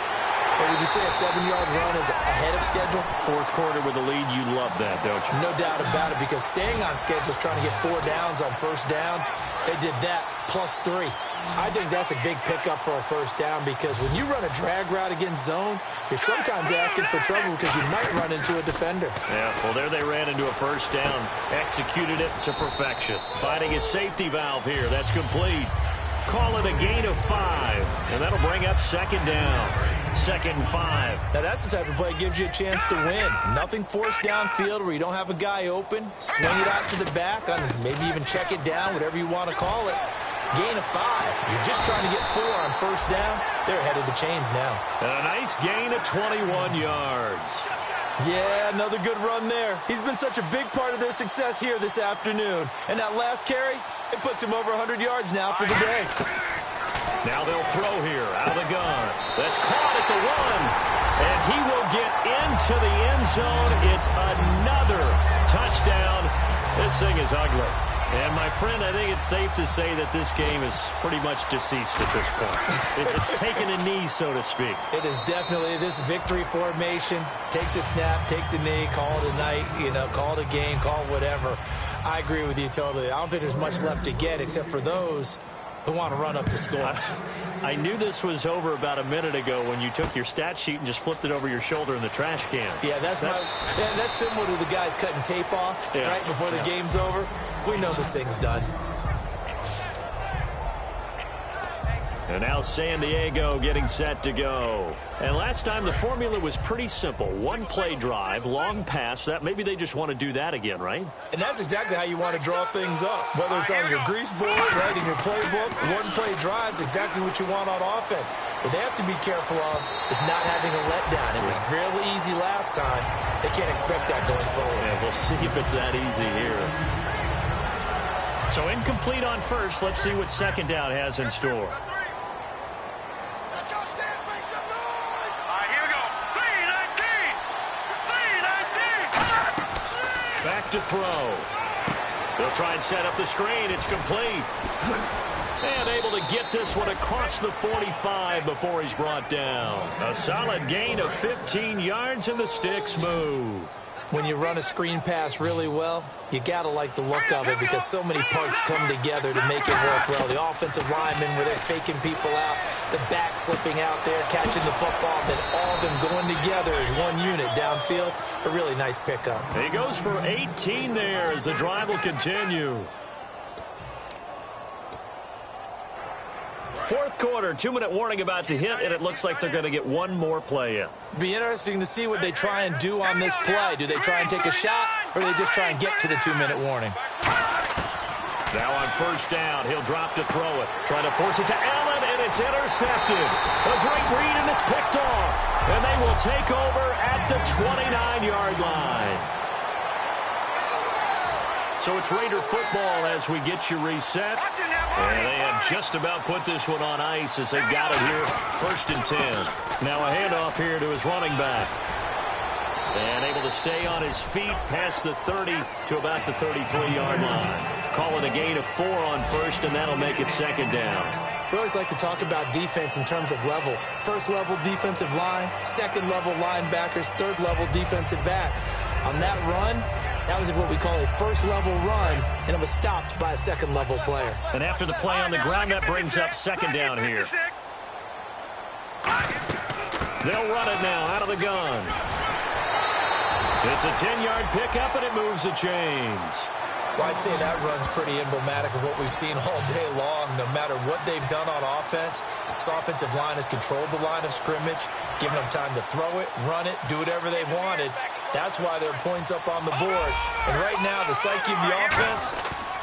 But would you say a 7-yard run is ahead of schedule? Fourth quarter with a lead, you love that, don't you? No doubt about it, because staying on schedule is trying to get 4 downs on first down. They did that plus 3. I think that's a big pickup for a first down because when you run a drag route against zone, you're sometimes asking for trouble because you might run into a defender. Yeah, well, there they ran into a first down. Executed it to perfection. Finding his safety valve here. That's complete. Call it a gain of 5, and that'll bring up second down. 2nd and 5. Now, that's the type of play that gives you a chance to win. Nothing forced downfield where you don't have a guy open. Swing it out to the back, and maybe even check it down, whatever you want to call it. Gain of 5. You're just trying to get 4 on first down. They're ahead of the chains now. And a nice gain of 21 yards. Yeah, another good run there. He's been such a big part of their success here this afternoon. And that last carry, it puts him over 100 yards now for the day. Now they'll throw here out of the gun. That's caught at the 1. And he will get into the end zone. It's another touchdown. This thing is ugly. And, my friend, I think it's safe to say that this game is pretty much deceased at this point. It's taken a knee, so to speak. It is definitely this victory formation. Take the snap, take the knee, call it a night, call it a game, call it whatever. I agree with you totally. I don't think there's much left to get except for those who want to run up the score. I knew this was over about a minute ago when you took your stat sheet and just flipped it over your shoulder in the trash can. Yeah, that's similar to the guys cutting tape off right before the game's over. We know this thing's done. And now San Diego getting set to go. And last time the formula was pretty simple. 1-play drive, long pass. That maybe they just want to do that again, right? And that's exactly how you want to draw things up. Whether it's on your grease board, right, in your playbook, 1-play drive's exactly what you want on offense. What they have to be careful of is not having a letdown. It was really easy last time. They can't expect that going forward. Yeah, we'll see if it's that easy here. So incomplete on first. Let's see what second down has in store. Back to throw. They'll try and set up the screen. It's complete. And able to get this one across the 45 before he's brought down. A solid gain of 15 yards and the sticks move. When you run a screen pass really well, you got to like the look of it because so many parts come together to make it work well. The offensive linemen where they're faking people out, the back slipping out there, catching the football, then all of them going together as one unit downfield. A really nice pickup. He goes for 18 there as the drive will continue. Fourth quarter, 2-minute warning about to hit, and it looks like they're going to get one more play in. Be interesting to see what they try and do on this play. Do they try and take a shot, or do they just try and get to the 2-minute warning? Now on first down, he'll drop to throw it. Trying to force it to Allen, and it's intercepted. A great read, and it's picked off. And they will take over at the 29-yard line. So it's Raider football as we get you reset. And they have just about put this one on ice as they've got it here, 1st and 10. Now a handoff here to his running back. And able to stay on his feet past the 30 to about the 33-yard line. Call it a gain of 4 on 1st, and that'll make it 2nd down. We always like to talk about defense in terms of levels. 1st level defensive line, 2nd level linebackers, 3rd level defensive backs. On that run, that was what we call a 1st level run, and it was stopped by a 2nd level player. And after the play on the ground, that brings up 2nd down here. They'll run it now out of the gun. It's a 10-yard pickup, and it moves the chains. Well, I'd say that run's pretty emblematic of what we've seen all day long. No matter what they've done on offense, this offensive line has controlled the line of scrimmage, given them time to throw it, run it, do whatever they wanted. That's why there are points up on the board. And right now, the psyche of the offense,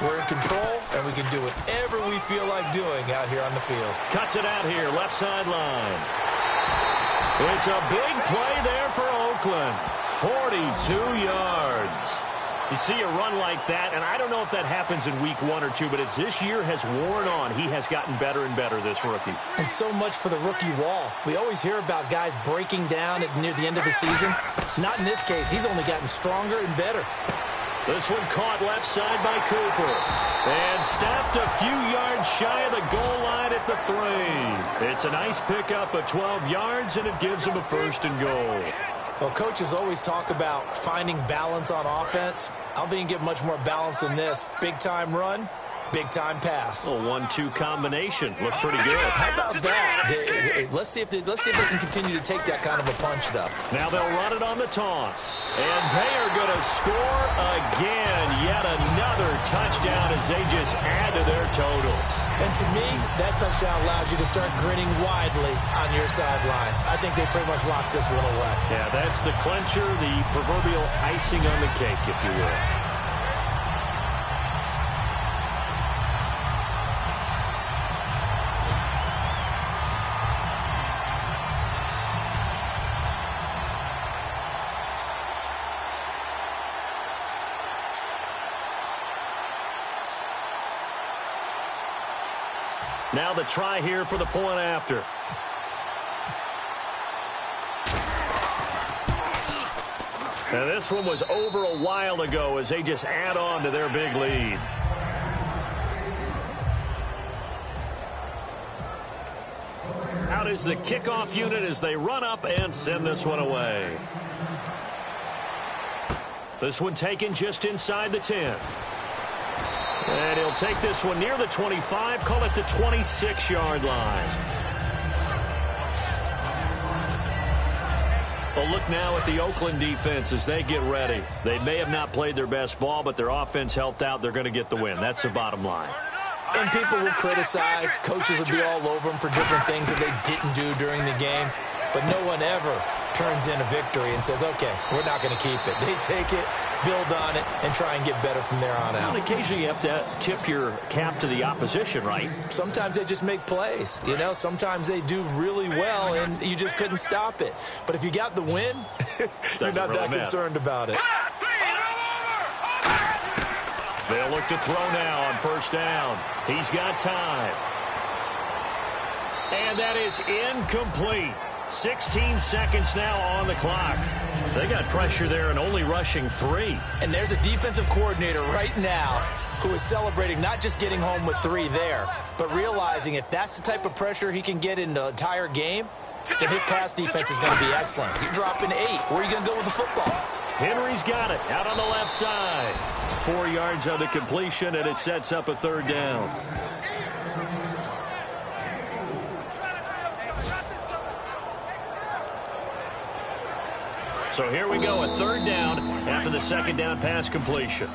we're in control, and we can do whatever we feel like doing out here on the field. Cuts it out here, left sideline. It's a big play there for Oakland. 42 yards. You see a run like that, and I don't know if that happens in week 1 or 2, but as this year has worn on, he has gotten better and better, this rookie. And so much for the rookie wall. We always hear about guys breaking down near the end of the season. Not in this case. He's only gotten stronger and better. This one caught left side by Cooper. And stopped a few yards shy of the goal line at the 3. It's a nice pickup of 12 yards, and it gives him a 1st and goal. Well, coaches always talk about finding balance on offense. I don't think you can get much more balance than this. Big-time run, big-time pass. A 1-2 combination. Looked pretty good. How about that? Let's see if they can continue to take that kind of a punch, though. Now they'll run it on the toss. And they are going to score again. Yet another touchdown as they just add to their totals. And to me, that touchdown allows you to start grinning widely on your sideline. I think they pretty much locked this one away. Yeah, that's the clincher, the proverbial icing on the cake, if you will. Now the try here for the point after. And this one was over a while ago as they just add on to their big lead. Out is the kickoff unit as they run up and send this one away. This one taken just inside the 10. And he'll take this one near the 25, call it the 26-yard line. A look now at the Oakland defense as they get ready. They may have not played their best ball, but their offense helped out. They're going to get the win. That's the bottom line. And people will criticize. Coaches will be all over them for different things that they didn't do during the game. But no one ever turns in a victory and says, okay, we're not going to keep it. They take it, build on it, and try and get better from there on out. Well, occasionally you have to tip your cap to the opposition, right? Sometimes they just make plays. You know, sometimes they do really well, and you just couldn't stop it. But if you got the win, you're not that concerned about it. They'll look to throw now on 1st down. He's got time. And that is incomplete. 16 seconds now on the clock. They got pressure there and only rushing 3. And there's a defensive coordinator right now who is celebrating not just getting home with 3 there, but realizing if that's the type of pressure he can get in the entire game, then his pass defense is going to be excellent. You're dropping 8. Where are you going to go with the football? Henry's got it out on the left side. 4 yards on the completion, and it sets up a 3rd down. So here we go, a 3rd down after the 2nd down pass completion.